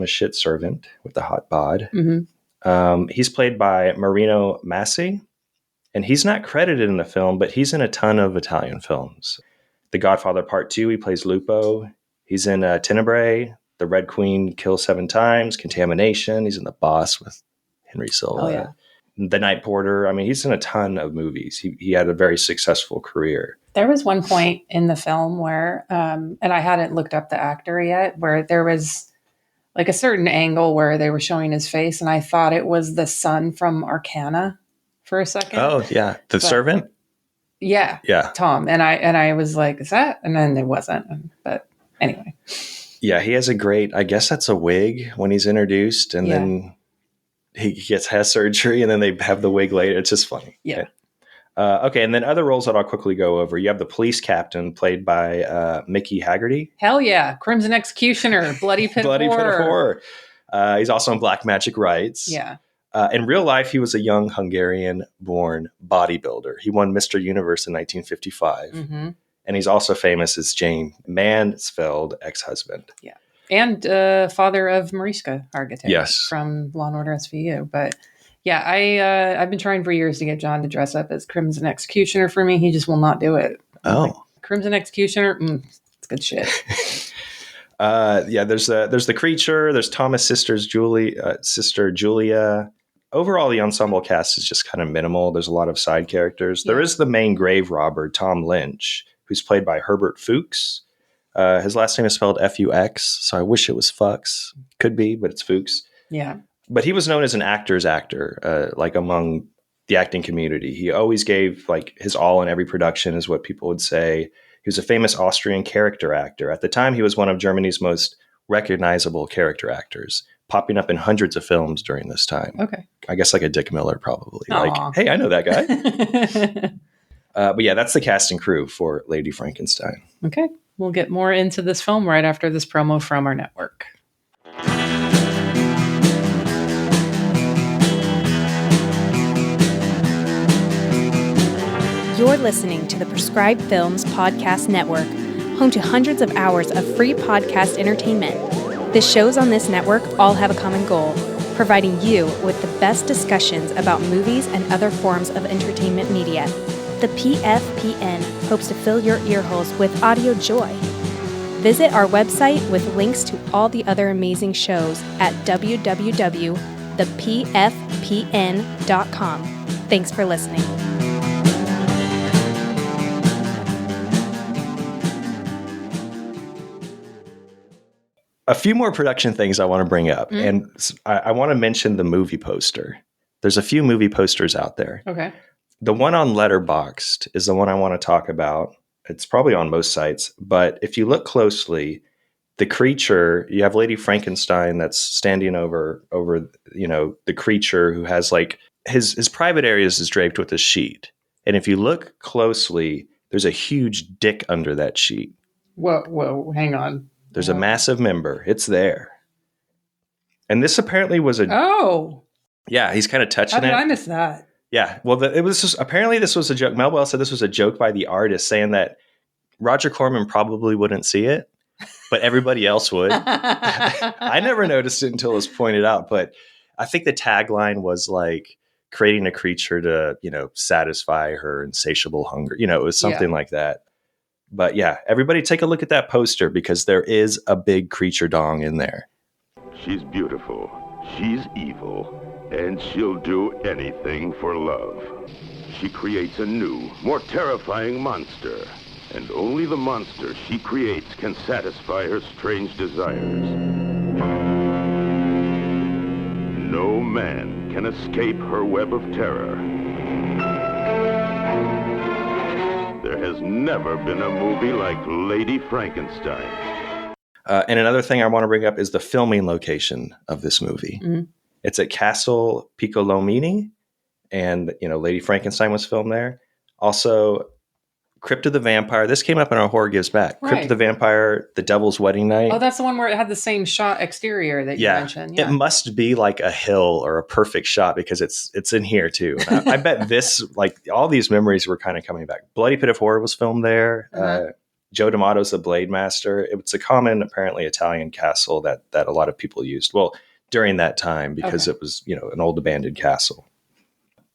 shit servant with the hot bod, he's played by Marino Massi. And he's not credited in the film, but he's in a ton of Italian films. The Godfather Part 2, he plays Lupo. He's in Tenebrae, The Red Queen Kills 7 Times, Contamination. He's in The Boss with Henry Silva. Oh, yeah. The Night Porter. I mean, he's in a ton of movies. He had a very successful career. There was one point in the film where, and I hadn't looked up the actor yet, where there was like a certain angle where they were showing his face, and I thought it was the son from Arcana for a second. Oh, yeah. The servant? Yeah. Tom. And I was like, is that? And then it wasn't. But anyway. Yeah, he has a great, I guess that's a wig when he's introduced, and then he has surgery, and then they have the wig later. It's just funny. Yeah. Okay, and then other roles that I'll quickly go over. You have the police captain played by Mickey Haggerty. Hell yeah. Crimson Executioner, Bloody Pit of Horror. He's also in Black Magic Rights. Yeah. In real life, he was a young Hungarian-born bodybuilder. He won Mr. Universe in 1955. Mm-hmm. And he's also famous as Jane Mansfeld, ex-husband. Yeah. And father of Mariska Hargitay. Yes. From Law & Order SVU. But yeah, I've been trying for years to get John to dress up as Crimson Executioner for me. He just will not do it. Oh. Like, Crimson Executioner? It's good shit. There's the creature. There's Thomas' sister Julia. Overall, the ensemble cast is just kind of minimal. There's a lot of side characters. Yeah. There is the main grave robber, Tom Lynch, who's played by Herbert Fuchs. His last name is spelled F-U-X, so I wish it was Fuchs. Could be, but it's Fuchs. Yeah. But he was known as an actor's actor, like among the acting community. He always gave like his all in every production, is what people would say. He was a famous Austrian character actor. At the time, he was one of Germany's most recognizable character actors, popping up in hundreds of films during this time. Okay. I guess like a Dick Miller, probably. Aww. Like, hey, I know that guy. But yeah, that's the cast and crew for Lady Frankenstein. Okay. we'll get more into this film right after this promo from our network. You're listening to the Prescribed Films Podcast Network, home to hundreds of hours of free podcast entertainment. The shows on this network all have a common goal, providing you with the best discussions about movies and other forms of entertainment media. The PFPN hopes to fill your earholes with audio joy. Visit our website with links to all the other amazing shows at www.thepfpn.com. Thanks for listening. A few more production things I want to bring up, and I want to mention the movie poster. There's a few movie posters out there. Okay. The one on Letterboxd is the one I want to talk about. It's probably on most sites, but if you look closely, the creature, you have Lady Frankenstein that's standing over the creature who has like his private areas is draped with a sheet. And if you look closely, there's a huge dick under that sheet. Whoa, hang on. There's a massive member. It's there. And this apparently was yeah, he's kind of touching it. How did I miss that? Yeah. Well, apparently this was a joke. Mel Wells said this was a joke by the artist saying that Roger Corman probably wouldn't see it, but everybody else would. I never noticed it until it was pointed out, but I think the tagline was like creating a creature to, satisfy her insatiable hunger. It was something like that. But yeah, everybody take a look at that poster because there is a big creature dong in there. She's beautiful, she's evil, and she'll do anything for love. She creates a new, more terrifying monster, and only the monster she creates can satisfy her strange desires. No man can escape her web of terror. There has never been a movie like Lady Frankenstein. And another thing I want to bring up is the filming location of this movie. Mm-hmm. It's at Castle Piccolomini, and Lady Frankenstein was filmed there. Also, Crypt of the Vampire. This came up in our Horror Gives Back. Right. Crypt of the Vampire, The Devil's Wedding Night. Oh, that's the one where it had the same shot exterior that you mentioned. Yeah. It must be like a hill or a perfect shot because it's in here too. I bet this, like all these memories were kind of coming back. Bloody Pit of Horror was filmed there. Uh-huh. Joe D'Amato's The Blade Master. It's a common, apparently, Italian castle that a lot of people used. Well, during that time because it was, an old abandoned castle.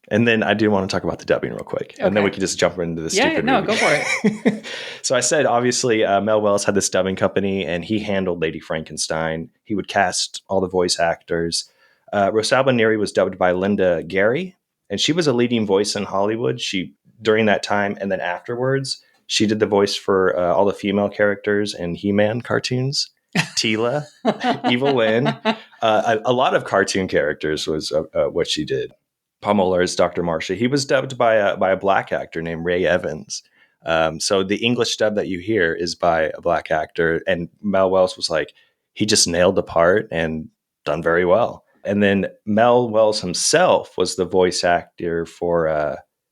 And then I do want to talk about the dubbing real quick. Okay. And then we can just jump into the stupid movie. Go for it. So I said, obviously, Mel Wells had this dubbing company, and he handled Lady Frankenstein. He would cast all the voice actors. Rosalba Neri was dubbed by Linda Gary, and she was a leading voice in Hollywood. During that time, and then afterwards, she did the voice for all the female characters in He-Man cartoons. Tila, Evil Lynn. A lot of cartoon characters was what she did. Paul Muller's Dr. Marcia. He was dubbed by a black actor named Ray Evans. So the English dub that you hear is by a black actor. And Mel Wells was like, he just nailed the part and done very well. And then Mel Wells himself was the voice actor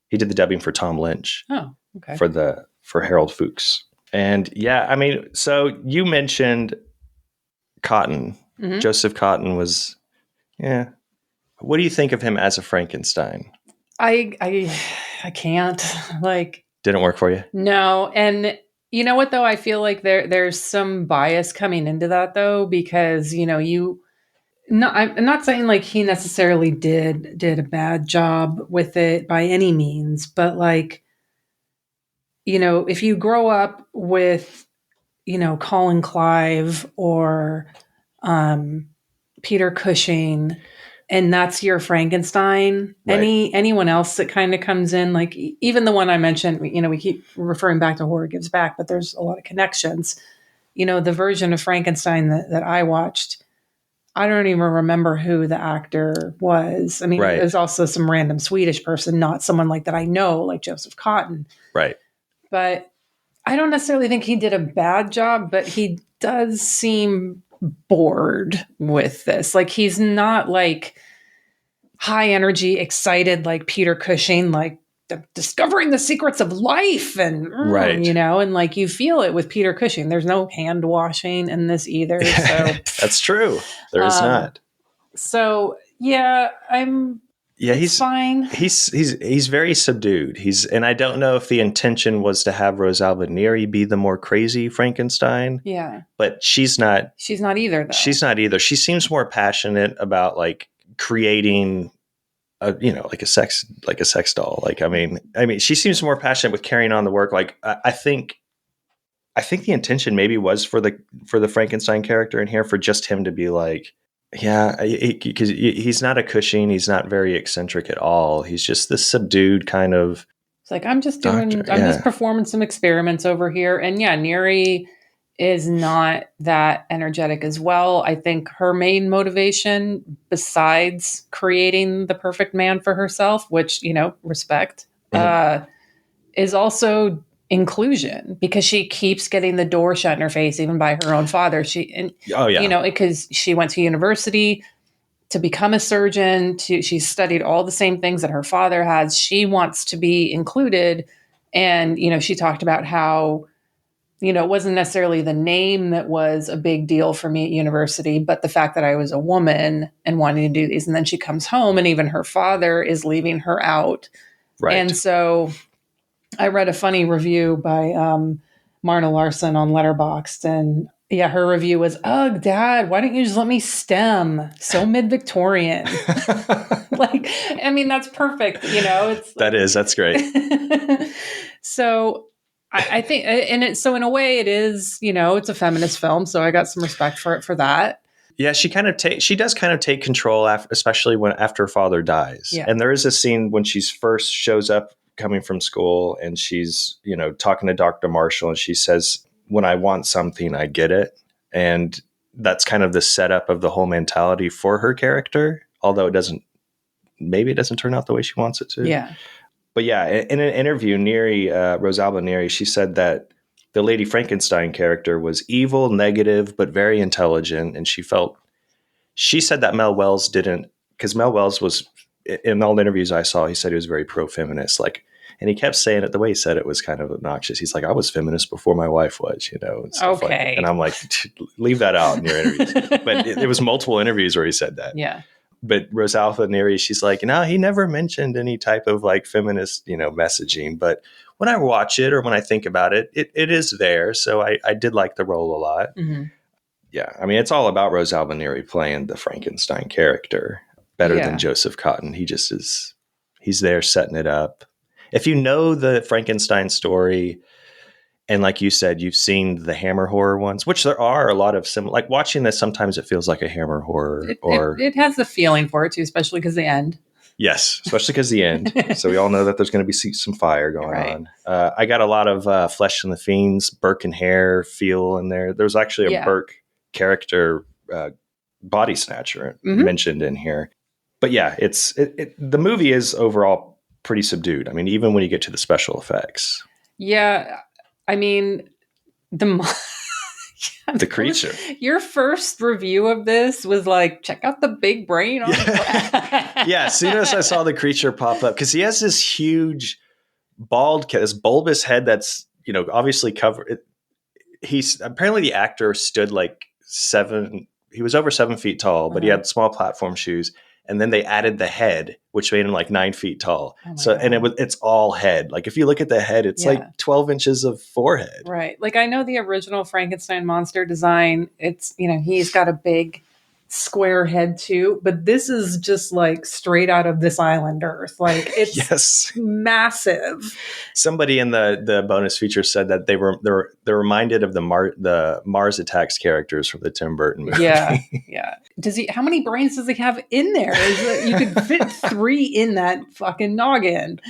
he did the dubbing for Tom Lynch. Oh, okay. For Harold Fuchs. And yeah, I mean, so you mentioned Cotton. Mm-hmm. Joseph Cotton was, What do you think of him as a Frankenstein? I can't Didn't work for you? No. And you know what though? I feel like there's some bias coming into that though, because I'm not saying like he necessarily did a bad job with it by any means, but if you grow up with, Colin Clive or Peter Cushing, and that's your Frankenstein. Right. Anyone else that kind of comes in, like even the one I mentioned, we keep referring back to Horror Gives Back, but there's a lot of connections. The version of Frankenstein that I watched, I don't even remember who the actor was. I mean, It was also some random Swedish person, not someone like that I know, like Joseph Cotton. Right. But I don't necessarily think he did a bad job, but he does seem bored with this. Like he's not like high energy, excited like Peter Cushing. Like discovering the secrets of life and, right. and like you feel it with Peter Cushing. There's no hand washing in this either. So that's true. There is not. So yeah, he's fine. He's very subdued. And I don't know if the intention was to have Rosalba Neri be the more crazy Frankenstein. Yeah. But she's not. She's not either, though. She's not either. She seems more passionate about like creating like a sex doll. Like, I mean, she seems more passionate with carrying on the work. Like, I think the intention maybe was for the Frankenstein character in here for just him to be like, yeah, because he's not a Cushing. He's not very eccentric at all. He's just this subdued kind of. It's like, I'm just performing some experiments over here. And yeah, Neri is not that energetic as well. I think her main motivation, besides creating the perfect man for herself, which, respect, is also inclusion, because she keeps getting the door shut in her face, even by her own father. Because she went to university to become a surgeon. She studied all the same things that her father has. She wants to be included. And, she talked about how, it wasn't necessarily the name that was a big deal for me at university, but the fact that I was a woman and wanting to do these. And then she comes home and even her father is leaving her out. Right. And so I read a funny review by Marna Larson on Letterboxd, and yeah, her review was, "Ugh, Dad, why don't you just let me STEM? So mid-Victorian." That's perfect. That's great. So I think, so in a way it is, it's a feminist film. So I got some respect for it for that. Yeah, she does kind of take control, especially after her father dies. Yeah. And there is a scene when she first shows up coming from school and she's, talking to Dr. Marshall, and she says, "When I want something, I get it." And that's kind of the setup of the whole mentality for her character, although it doesn't turn out the way she wants it to. Yeah. But yeah, in an interview, Rosalba Neri, she said that the Lady Frankenstein character was evil, negative, but very intelligent. And she said that Mel Wells didn't, because Mel Wells was, in all the interviews I saw, he said he was very pro-feminist. And he kept saying it, the way he said it was kind of obnoxious. He's like, "I was feminist before my wife was," and stuff like that. And I'm like, leave that out in your interviews. But it was multiple interviews where he said that. Yeah. But Rosalba Neri, she's like, "No, he never mentioned any type of like feminist, messaging. But when I watch it or when I think about it, it is there. So I did like the role a lot." Mm-hmm. Yeah. It's all about Rosalba Neri playing the Frankenstein character better than Joseph Cotton. He just is, he's there setting it up. If you know the Frankenstein story, and like you said, you've seen the Hammer horror ones, which there are a lot of similar. Like watching this, sometimes it feels like a Hammer horror. It has the feeling for it too, especially because the end. Yes, especially because the end. So we all know that there's going to be some fire going on. I got a lot of Flesh and the Fiends, Burke and Hare feel in there. There's actually a Burke character, body snatcher, mentioned in here. But yeah, the movie is overall pretty subdued. Even when you get to the special effects. Yeah. The creature. Your first review of this was like, check out the big brain on Yeah, as soon as I saw the creature pop up, because he has this huge this bulbous head that's, obviously covered. He's apparently the actor stood like he was over 7 feet tall, but he had small platform shoes. And then they added the head, which made him like 9 feet tall. God. And it's all head. Like if you look at the head, it's like 12 inches of forehead. Right. Like I know the original Frankenstein monster design. It's, he's got a big square head too, but this is just like straight out of This Island Earth. Like it's massive. Somebody in the bonus feature said that they're reminded of the Mars Attacks characters from the Tim Burton movie. Yeah. Yeah. How many brains does he have in there? You could fit 3 in that fucking noggin.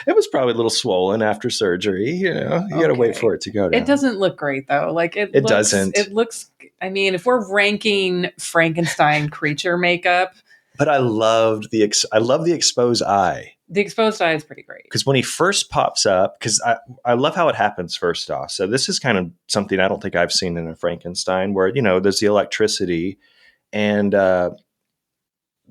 It was probably a little swollen after surgery. You got to wait for it to go down. It doesn't look great though. Like doesn't. It looks, if we're ranking Frankenstein creature makeup. But I love the exposed eye. The exposed eye is pretty great. Because when he first pops up, because I love how it happens first off. So this is kind of something I don't think I've seen in a Frankenstein where, there's the electricity and the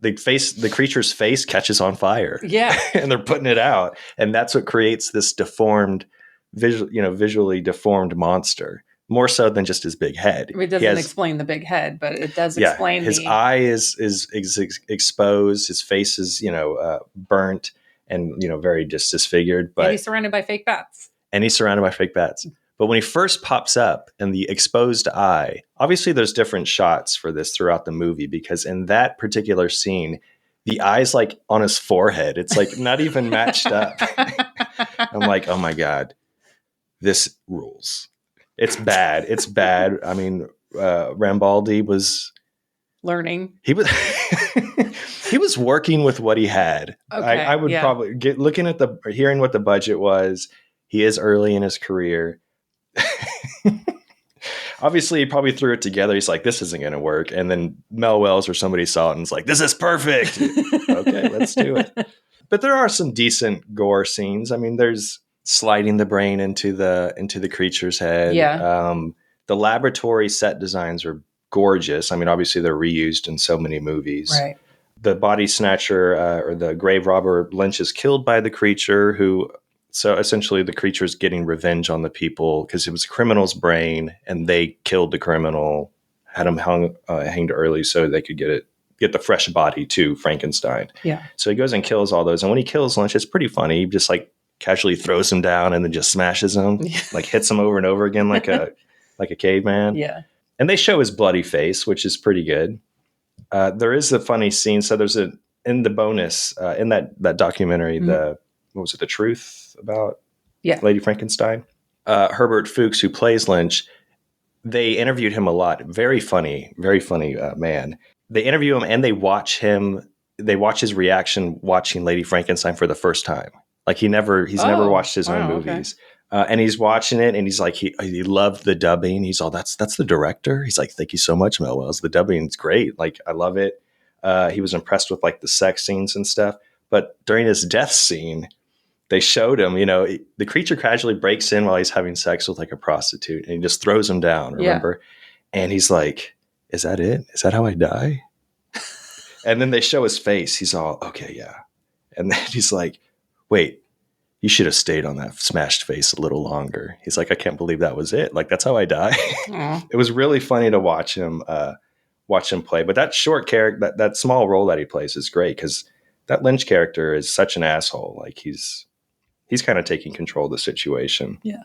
the creature's face catches on fire. Yeah. And they're putting it out. And that's what creates this deformed, visually deformed monster. More so than just his big head. It doesn't explain the big head, but it does explain his eye is exposed. His face is, burnt and, very just disfigured. But and he's surrounded by fake bats. But when he first pops up and the exposed eye, obviously there's different shots for this throughout the movie, because in that particular scene, the eye's like on his forehead. It's like not even matched up. I'm like, oh my God, this rules. It's bad. It's bad. I mean, Rambaldi was learning. He was he was working with what he had. Okay, I would probably hearing what the budget was. He is early in his career. Obviously, he probably threw it together. He's like, this isn't going to work. And then Mel Wells or somebody saw it and was like, this is perfect. Okay, let's do it. But there are some decent gore scenes. I mean, there's sliding the brain into the creature's head. Yeah. The laboratory set designs are gorgeous. I mean, obviously they're reused in so many movies. Right. The body snatcher or the grave robber, Lynch, is killed by the creature so essentially the creature is getting revenge on the people because it was a criminal's brain and they killed the criminal, had him hanged early so they could get the fresh body to Frankenstein. Yeah. So he goes and kills all those. And when he kills Lynch, it's pretty funny. He just like casually throws him down and then just smashes him, like hits him over and over again like a caveman. Yeah. And they show his bloody face, which is pretty good. There is a funny scene. So there's in the bonus, in that documentary, what was it? The Truth about Lady Frankenstein. Herbert Fuchs, who plays Lynch, they interviewed him a lot. Very funny man. They interview him and they watch his reaction watching Lady Frankenstein for the first time. Like he's never watched his own movies. Okay. And he's watching it and he's like, he loved the dubbing. He's all, that's the director. He's like, thank you so much, Mel Wells. The dubbing is great. Like, I love it. He was impressed with like the sex scenes and stuff. But during his death scene, they showed him, the creature casually breaks in while he's having sex with like a prostitute and he just throws him down, remember? Yeah. And he's like, is that it? Is that how I die? And then they show his face. He's all, okay, yeah. And then he's like, wait, you should have stayed on that smashed face a little longer. He's like, I can't believe that was it. Like, that's how I die. It was really funny to watch him play. But that short character, that small role that he plays is great because that Lynch character is such an asshole. Like he's kind of taking control of the situation. Yeah.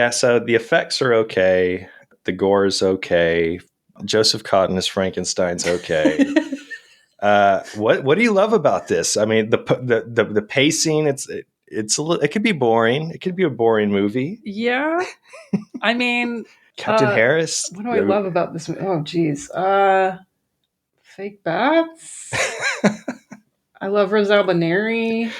So the effects are okay. The gore is okay. Joseph Cotten as Frankenstein's okay. What do you love about this? I mean, the pacing, it could be boring. It could be a boring movie. Yeah. I mean, Captain Harris. What do I love about this movie? Oh, geez. Fake bats. I love Rosalba Neri.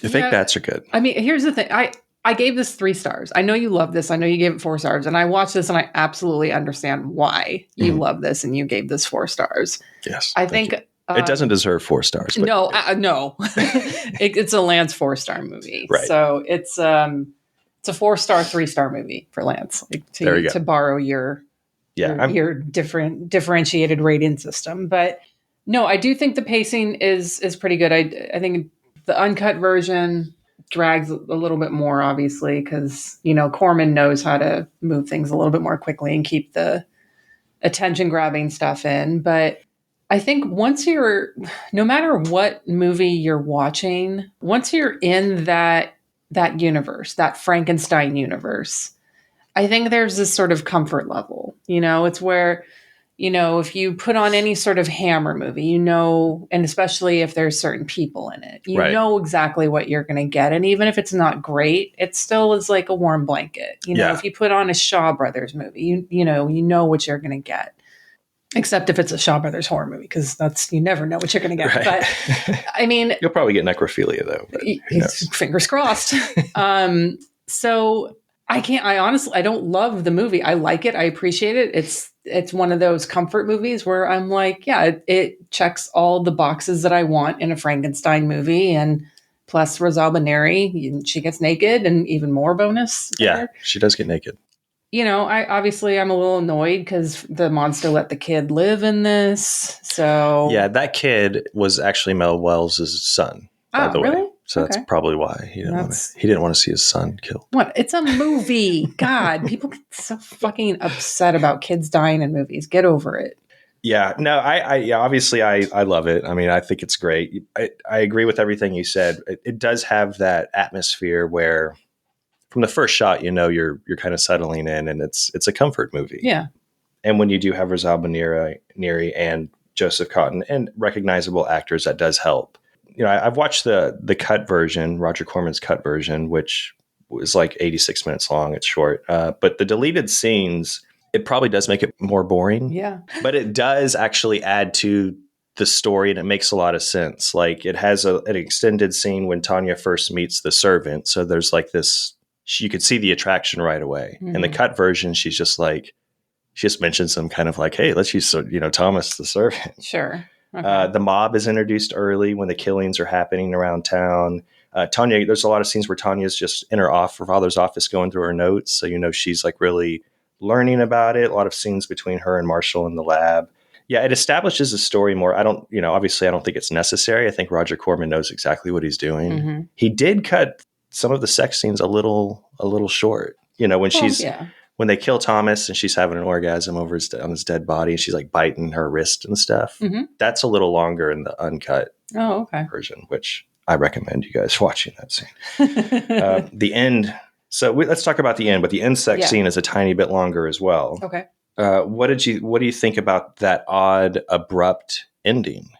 The fake bats are good. I mean, here's the thing. I gave this 3 stars. I know you love this. I know you gave it 4 stars. And I watched this and I absolutely understand why you love this and you gave this 4 stars. Yes. I think it doesn't deserve 4 stars. No, no. It's a Lance 4-star movie. Right. So it's a 4-star, 3-star movie for Lance. Like to borrow your differentiated rating system. But no, I do think the pacing is pretty good. I think the uncut version drags a little bit more, obviously, because Corman knows how to move things a little bit more quickly and keep the attention grabbing stuff in. But I think no matter what movie you're watching, once you're in that universe, that Frankenstein universe, I think there's this sort of comfort level. It's where, if you put on any sort of Hammer movie, and especially if there's certain people in it, you know exactly what you're going to get. And even if it's not great, it still is like a warm blanket. If you put on a Shaw Brothers movie, you know what you're going to get. Except if it's a Shaw Brothers horror movie, because you never know what you're going to get. Right. But I mean, you'll probably get necrophilia though. Fingers crossed. So I honestly, I don't love the movie. I like it. I appreciate it. It's one of those comfort movies where I'm like, yeah, it checks all the boxes that I want in a Frankenstein movie. And plus Rosalba Neri, she gets naked and even more bonus. Yeah, she does get naked. I'm a little annoyed because the monster let the kid live in this. So Yeah, that kid was actually Mel Wells' son, by the way. Really? So Okay. that's probably why he didn't want to see his son killed. What? It's a movie. God, people get so fucking upset about kids dying in movies. Get over it. Yeah, no, obviously I love it. I mean, I think it's great. I agree with everything you said. It does have that atmosphere where from the first shot, you're kind of settling in, and it's a comfort movie. Yeah. And when you do have Razab Neri and Joseph Cotton and recognizable actors, that does help. I've watched the cut version, Roger Corman's cut version, which was like 86 minutes long. It's short, but the deleted scenes, it probably does make it more boring. Yeah. But it does actually add to the story, and it makes a lot of sense. Like, it has an extended scene when Tanya first meets the servant. So there's like this, you could see the attraction right away. In the cut version, she just mentions some kind of like, hey, let's use, Thomas the servant. Sure. Okay. The mob is introduced early when the killings are happening around town. Tanya, there's a lot of scenes where Tanya's just in her father's office going through her notes. So, she's like really learning about it. A lot of scenes between her and Marshall in the lab. Yeah, it establishes the story more. Obviously I don't think it's necessary. I think Roger Corman knows exactly what he's doing. Mm-hmm. He did cut some of the sex scenes a little short. When they kill Thomas and she's having an orgasm on his dead body, and she's like biting her wrist and stuff. Mm-hmm. That's a little longer in the uncut version, which I recommend you guys watching that scene. The end. So let's talk about the end, but the end sex scene is a tiny bit longer as well. Okay. What do you think about that odd, abrupt ending?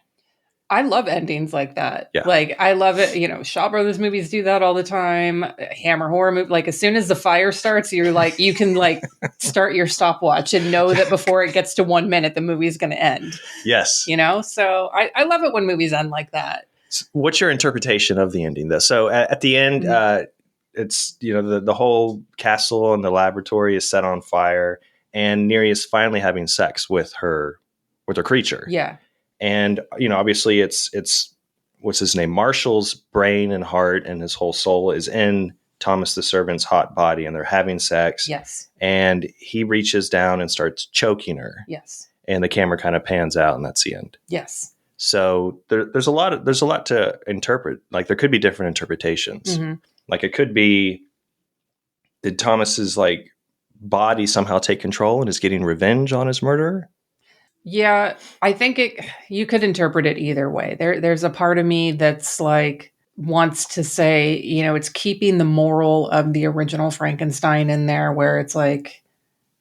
I love endings like that. Yeah. Like, I love it. Shaw Brothers movies do that all the time. Hammer horror movie. Like, as soon as the fire starts, you're like, you can like start your stopwatch and know that before it gets to 1 minute, the movie's going to end. Yes. So I love it when movies end like that. What's your interpretation of the ending, though? So at the end, it's, the whole castle and the laboratory is set on fire, and Neri is finally having sex with her creature. Yeah. And, obviously it's what's his name? Marshall's brain and heart and his whole soul is in Thomas the servant's hot body, and they're having sex. Yes. And he reaches down and starts choking her. Yes. And the camera kind of pans out, and that's the end. Yes. So there's a lot to interpret. Like, there could be different interpretations. Mm-hmm. Like, it could be, did Thomas's like body somehow take control and is getting revenge on his murderer? Yeah, I think you could interpret it either way. There's a part of me that's like wants to say, it's keeping the moral of the original Frankenstein in there, where it's like,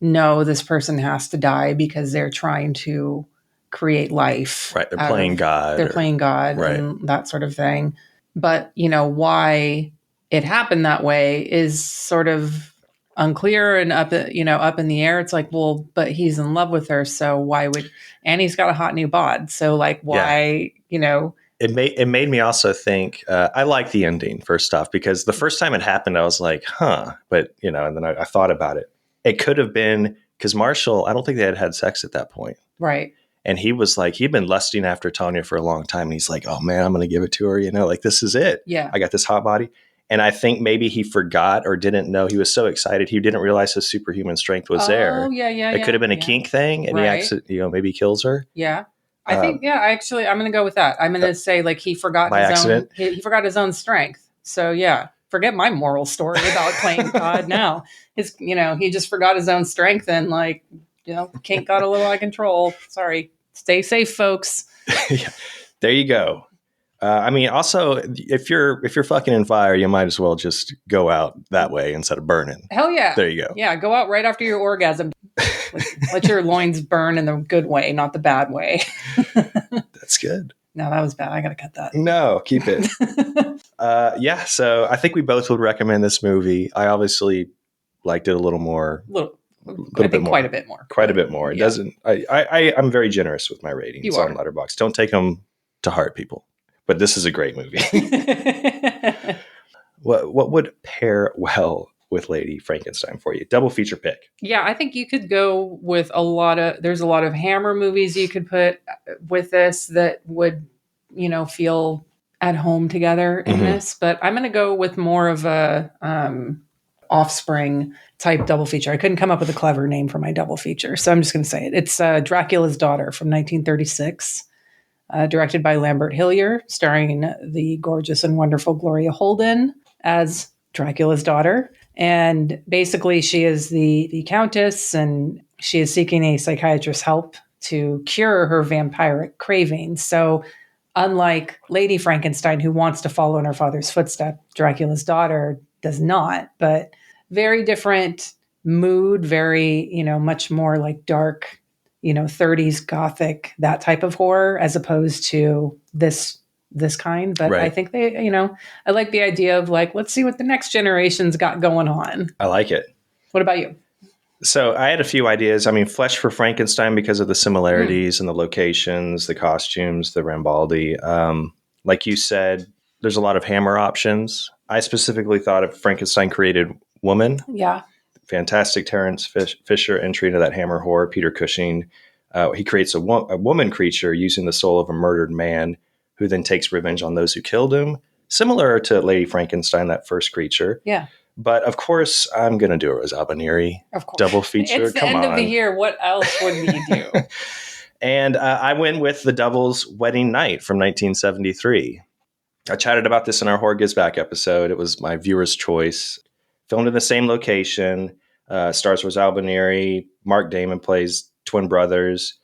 no, this person has to die because they're trying to create life. Right. They're playing God. They're playing God, right, and that sort of thing. But, why it happened that way is sort of unclear and up in the air. It's like, well, but he's in love with her, so why would? And he's got a hot new bod, so like, why? Yeah. It made me also think. I like the ending, first off, because the first time it happened, I was like, huh. But and then I thought about it. It could have been because Marshall. I don't think they had sex at that point, right? And he was like, he'd been lusting after Tanya for a long time, and he's like, oh man, I'm going to give it to her. Like, this is it. Yeah, I got this hot body. And I think maybe he forgot or didn't know. He was so excited. He didn't realize his superhuman strength was there. Oh, yeah. It could have been a kink thing. And right. he maybe kills her. Yeah. I think, actually, I'm going to go with that. I'm going to say, like, he forgot he forgot his own strength. So, yeah, forget my moral story about playing God now. He just forgot his own strength and, like, kink got a little out of control. Sorry. Stay safe, folks. Yeah. There you go. Also, if you're fucking in fire, you might as well just go out that way instead of burning. Hell yeah. There you go. Yeah, go out right after your orgasm. Let your loins burn in the good way, not the bad way. That's good. No, that was bad. I got to cut that. No, keep it. So I think we both would recommend this movie. I obviously liked it a little more. I think quite a bit more. Quite a bit more. It doesn't. I'm very generous with my ratings on Letterboxd. Don't take them to heart, people. But this is a great movie. What would pair well with Lady Frankenstein for you? Double feature pick. Yeah, I think you could go with there's a lot of Hammer movies you could put with this that would, feel at home together in this. But I'm going to go with more of a Offspring type double feature. I couldn't come up with a clever name for my double feature, so I'm just going to say it. It's Dracula's Daughter from 1936, directed by Lambert Hillier, starring the gorgeous and wonderful Gloria Holden as Dracula's daughter. And basically, she is the countess, and she is seeking a psychiatrist's help to cure her vampiric cravings. So unlike Lady Frankenstein, who wants to follow in her father's footsteps, Dracula's daughter does not, but very different mood, very, much more like dark, 30s Gothic, that type of horror, as opposed to this kind. But Right. I think they, I like the idea of like, let's see what the next generation's got going on. I like it. What about you? So I had a few ideas. I mean, Flesh for Frankenstein because of the similarities and the locations, the costumes, the Rambaldi. Like you said, there's a lot of Hammer options. I specifically thought of Frankenstein Created Woman. Yeah. Fantastic Terrence Fisher entry into that Hammer horror. Peter Cushing. He creates a woman creature using the soul of a murdered man who then takes revenge on those who killed him. Similar to Lady Frankenstein, that first creature. Yeah. But of course, I'm going to do a Rosalba Neri double feature. It's the end of the year. What else would we do? And I went with The Devil's Wedding Night from 1973. I chatted about this in our Horror Gives Back episode. It was my viewer's choice. Filmed in the same location. Stars Rosalba Neri. Mark Damon plays twin brothers.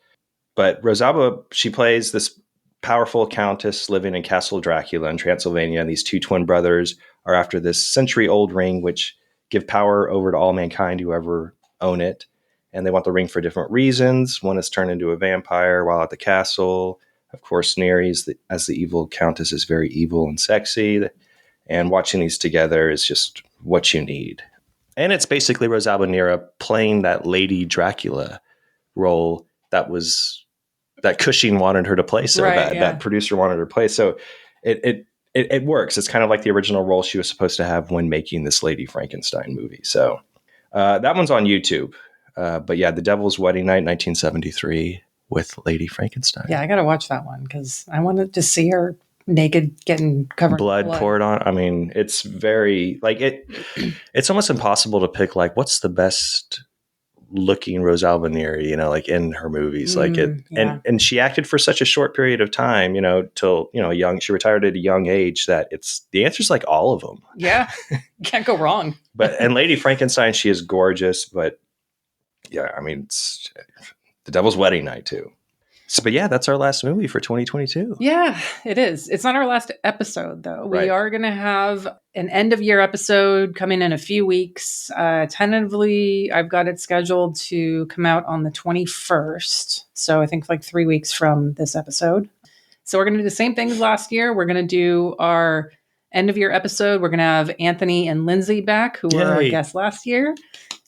But Rosalba, she plays this powerful countess living in Castle Dracula in Transylvania. And these two twin brothers are after this century-old ring, which give power over to all mankind who ever own it. And they want the ring for different reasons. One is turned into a vampire while at the castle. Of course, Neri, as the evil countess, is very evil and sexy. And watching these together is just what you need. And it's basically Rosalba Neri playing that Lady Dracula role that Cushing wanted her to play so bad. Yeah. That producer wanted her to play. So it works. It's kind of like the original role she was supposed to have when making this Lady Frankenstein movie. So that one's on YouTube. But yeah, The Devil's Wedding Night, 1973 with Lady Frankenstein. Yeah, I got to watch that one because I wanted to see her naked getting covered blood in blood poured on. I mean, it's very like it's almost impossible to pick like what's the best looking Rosalba Neri, like in her movies, and she acted for such a short period of time, till, she retired at a young age that the answer's like all of them. Yeah. Can't go wrong. And Lady Frankenstein, she is gorgeous, but yeah, I mean, it's The Devil's Wedding Night too. So, but yeah, that's our last movie for 2022. Yeah, it is. It's not our last episode, though. Right. We are going to have an end-of-year episode coming in a few weeks. Tentatively, I've got it scheduled to come out on the 21st. So I think like 3 weeks from this episode. So we're going to do the same thing as last year. We're going to do our end-of-year episode. We're going to have Anthony and Lindsay back, who were our guests last year.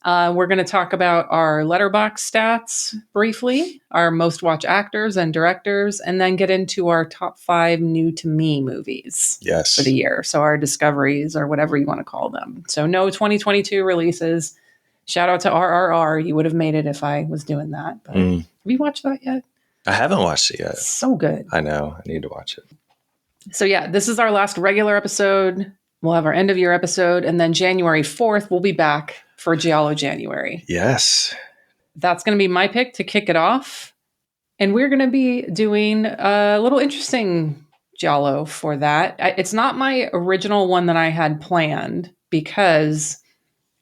We're going to talk about our Letterboxd stats briefly, our most watched actors and directors, and then get into our top 5 new to me movies for the year. So our discoveries or whatever you want to call them. So no 2022 releases. Shout out to RRR. You would have made it if I was doing that. But have you watched that yet? I haven't watched it yet. It's so good. I know. I need to watch it. So yeah, this is our last regular episode. We'll have our end of year episode. And then January 4th, we'll be back for Giallo January. Yes. That's going to be my pick to kick it off. And we're going to be doing a little interesting Giallo for that. It's not my original one that I had planned because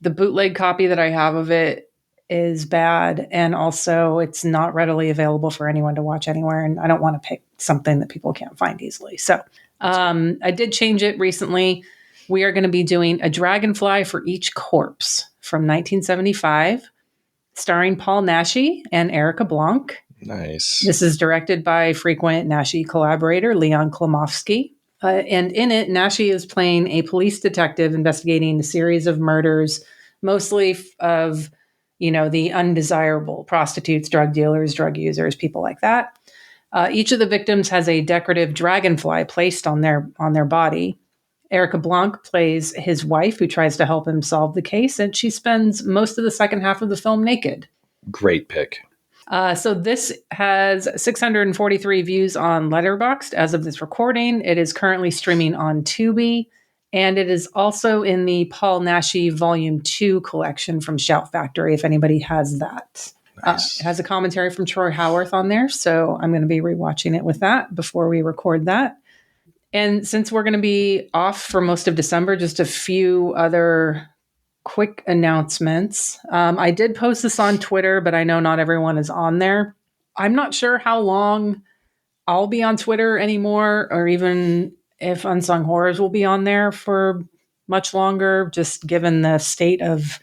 the bootleg copy that I have of it is bad. And also it's not readily available for anyone to watch anywhere. And I don't want to pick something that people can't find easily. So I did change it recently. We are going to be doing A Dragonfly for Each Corpse from 1975, starring Paul Naschy and Erica Blanc. Nice. This is directed by frequent Naschy collaborator Leon Klimovsky. And in it, Naschy is playing a police detective investigating a series of murders, mostly of, the undesirable prostitutes, drug dealers, drug users, people like that. Each of the victims has a decorative dragonfly placed on their body. Erica Blanc plays his wife, who tries to help him solve the case, and she spends most of the second half of the film naked. Great pick. So this has 643 views on Letterboxd as of this recording. It is currently streaming on Tubi, And it is also in the Paul Naschy Volume 2 collection from Shout Factory, if anybody has that. Nice. It has a commentary from Troy Howarth on there, so I'm going to be rewatching it with that before we record that. And since we're going to be off for most of December, just a few other quick announcements. I did post this on Twitter, but I know not everyone is on there. I'm not sure how long I'll be on Twitter anymore, or even if Unsung Horrors will be on there for much longer, just given the state of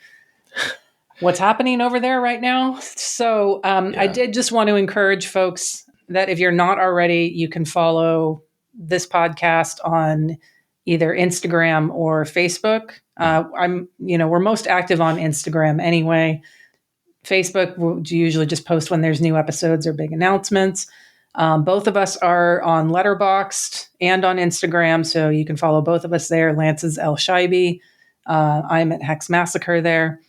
what's happening over there right now. So I did just want to encourage folks that if you're not already, you can follow this podcast on either Instagram or Facebook. We're most active on Instagram anyway. Facebook will usually just post when there's new episodes or big announcements. Both of us are on Letterboxd and on Instagram, so you can follow both of us there. Lance is El Shaibi. I'm at Hex Massacre there.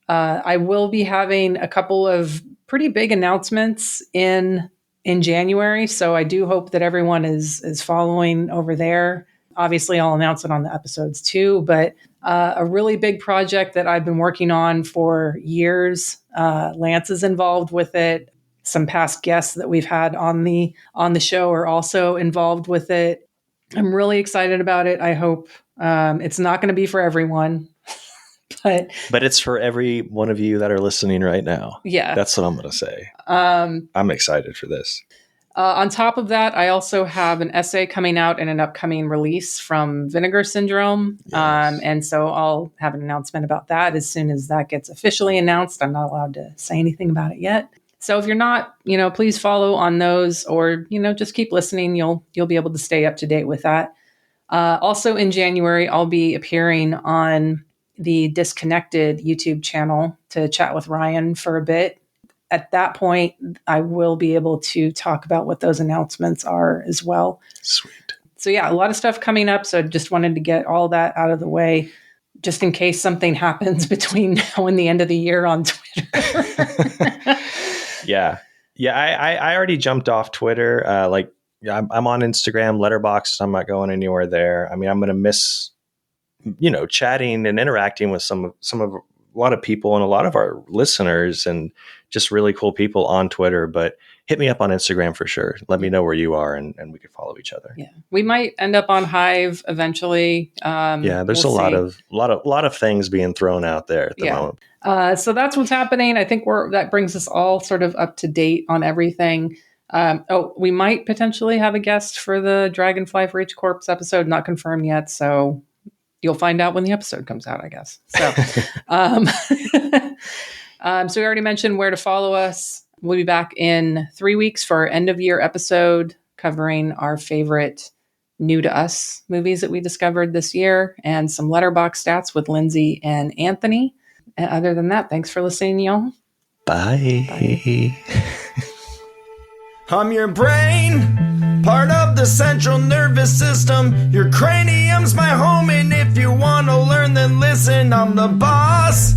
I will be having a couple of pretty big announcements in January, so I do hope that everyone is following over there. Obviously, I'll announce it on the episodes too, but a really big project that I've been working on for years. Lance is involved with it. Some past guests that we've had on the show are also involved with it. I'm really excited about it. I hope it's not going to be for everyone, but it's for every one of you that are listening right now. Yeah, that's what I'm going to say. I'm excited for this. On top of that, I also have an essay coming out in an upcoming release from Vinegar Syndrome. Yes. And so I'll have an announcement about that as soon as that gets officially announced. I'm not allowed to say anything about it yet. So if you're not, please follow on those, or, just keep listening. You'll be able to stay up to date with that. Also in January, I'll be appearing on the Disconnected YouTube channel to chat with Ryan for a bit. At that point, I will be able to talk about what those announcements are as well. Sweet. So yeah, a lot of stuff coming up. So I just wanted to get all that out of the way, just in case something happens between now and the end of the year on Twitter. Yeah. I already jumped off Twitter. I'm on Instagram, Letterboxd. I'm not going anywhere there. I mean, I'm going to miss, chatting and interacting with some of a lot of people and a lot of our listeners and just really cool people on Twitter, but hit me up on Instagram for sure. Let me know where you are and we can follow each other. Yeah. We might end up on Hive eventually. There's we'll a lot of things being thrown out there at the moment. So that's what's happening. I think that brings us all sort of up to date on everything. We might potentially have a guest for the Dragonfly for H Corpse episode, not confirmed yet. So you'll find out when the episode comes out, I guess. So, so we already mentioned where to follow us. We'll be back in 3 weeks for our end of year episode covering our favorite new to us movies that we discovered this year and some Letterboxd stats with Lindsay and Anthony. And other than that, thanks for listening, y'all. Bye. Bye. I'm your brain, part of the central nervous system. Your cranium's my home, and if you want to learn, then listen. I'm the boss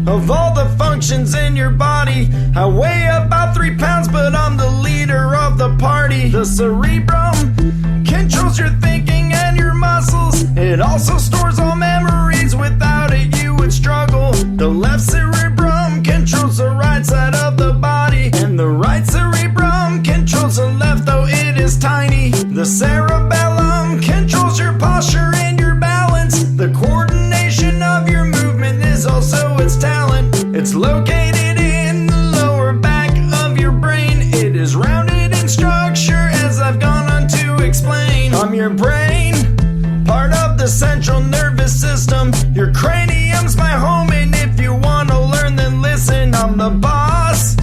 of all the functions in your body. I weigh about 3 pounds, but I'm the leader of the party. The cerebrum controls your thinking and your muscles. It also stores all memories. Without it, you would struggle. The left cerebrum controls the right side of the body, and the right cerebrum controls the left, though it is tiny. The cerebellum controls your posture and your balance. The coordination of your movement is also its talent. It's located in the lower back of your brain. It is rounded in structure, as I've gone on to explain. I'm your brain, part of the central nervous system. Your cranium's my home, and if you want to learn, then listen. I'm the boss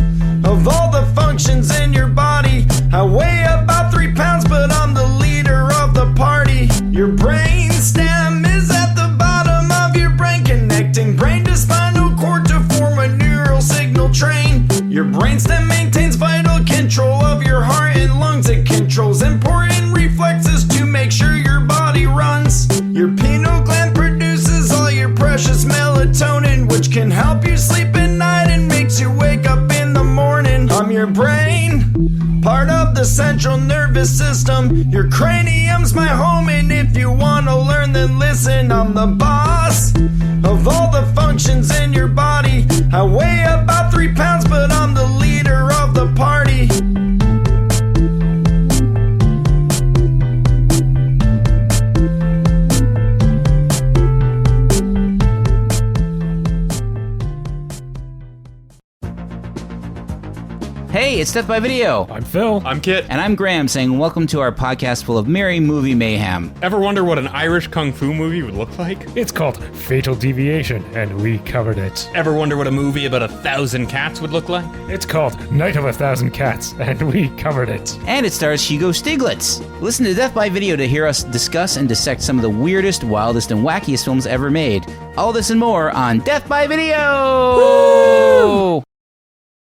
of all the functions in your body. I weigh about 3 pounds, but I'm the leader of the party. Your brain stem is at the bottom of your brain, connecting brain to spinal cord to form a neural signal train. Your brainstem maintains vital control of your heart and lungs. It controls important reflexes to make sure your body runs. Your pineal gland produces all your precious melatonin, which can help you sleep at night and makes you wake up in the morning. I'm your brain, part of the central nervous system. system. Your cranium's my home, and if you wanna learn, then listen. I'm the boss of all the functions in your body. I weigh about 3 pounds, but I'm the leader of the party. Hey, it's Death by Video. I'm Phil. I'm Kit. And I'm Graham saying welcome to our podcast full of merry movie mayhem. Ever wonder what an Irish kung fu movie would look like? It's called Fatal Deviation, and we covered it. Ever wonder what a movie about 1,000 cats would look like? It's called Night of 1,000 Cats, and we covered it. And it stars Hugo Stiglitz. Listen to Death by Video to hear us discuss and dissect some of the weirdest, wildest, and wackiest films ever made. All this and more on Death by Video! Woo!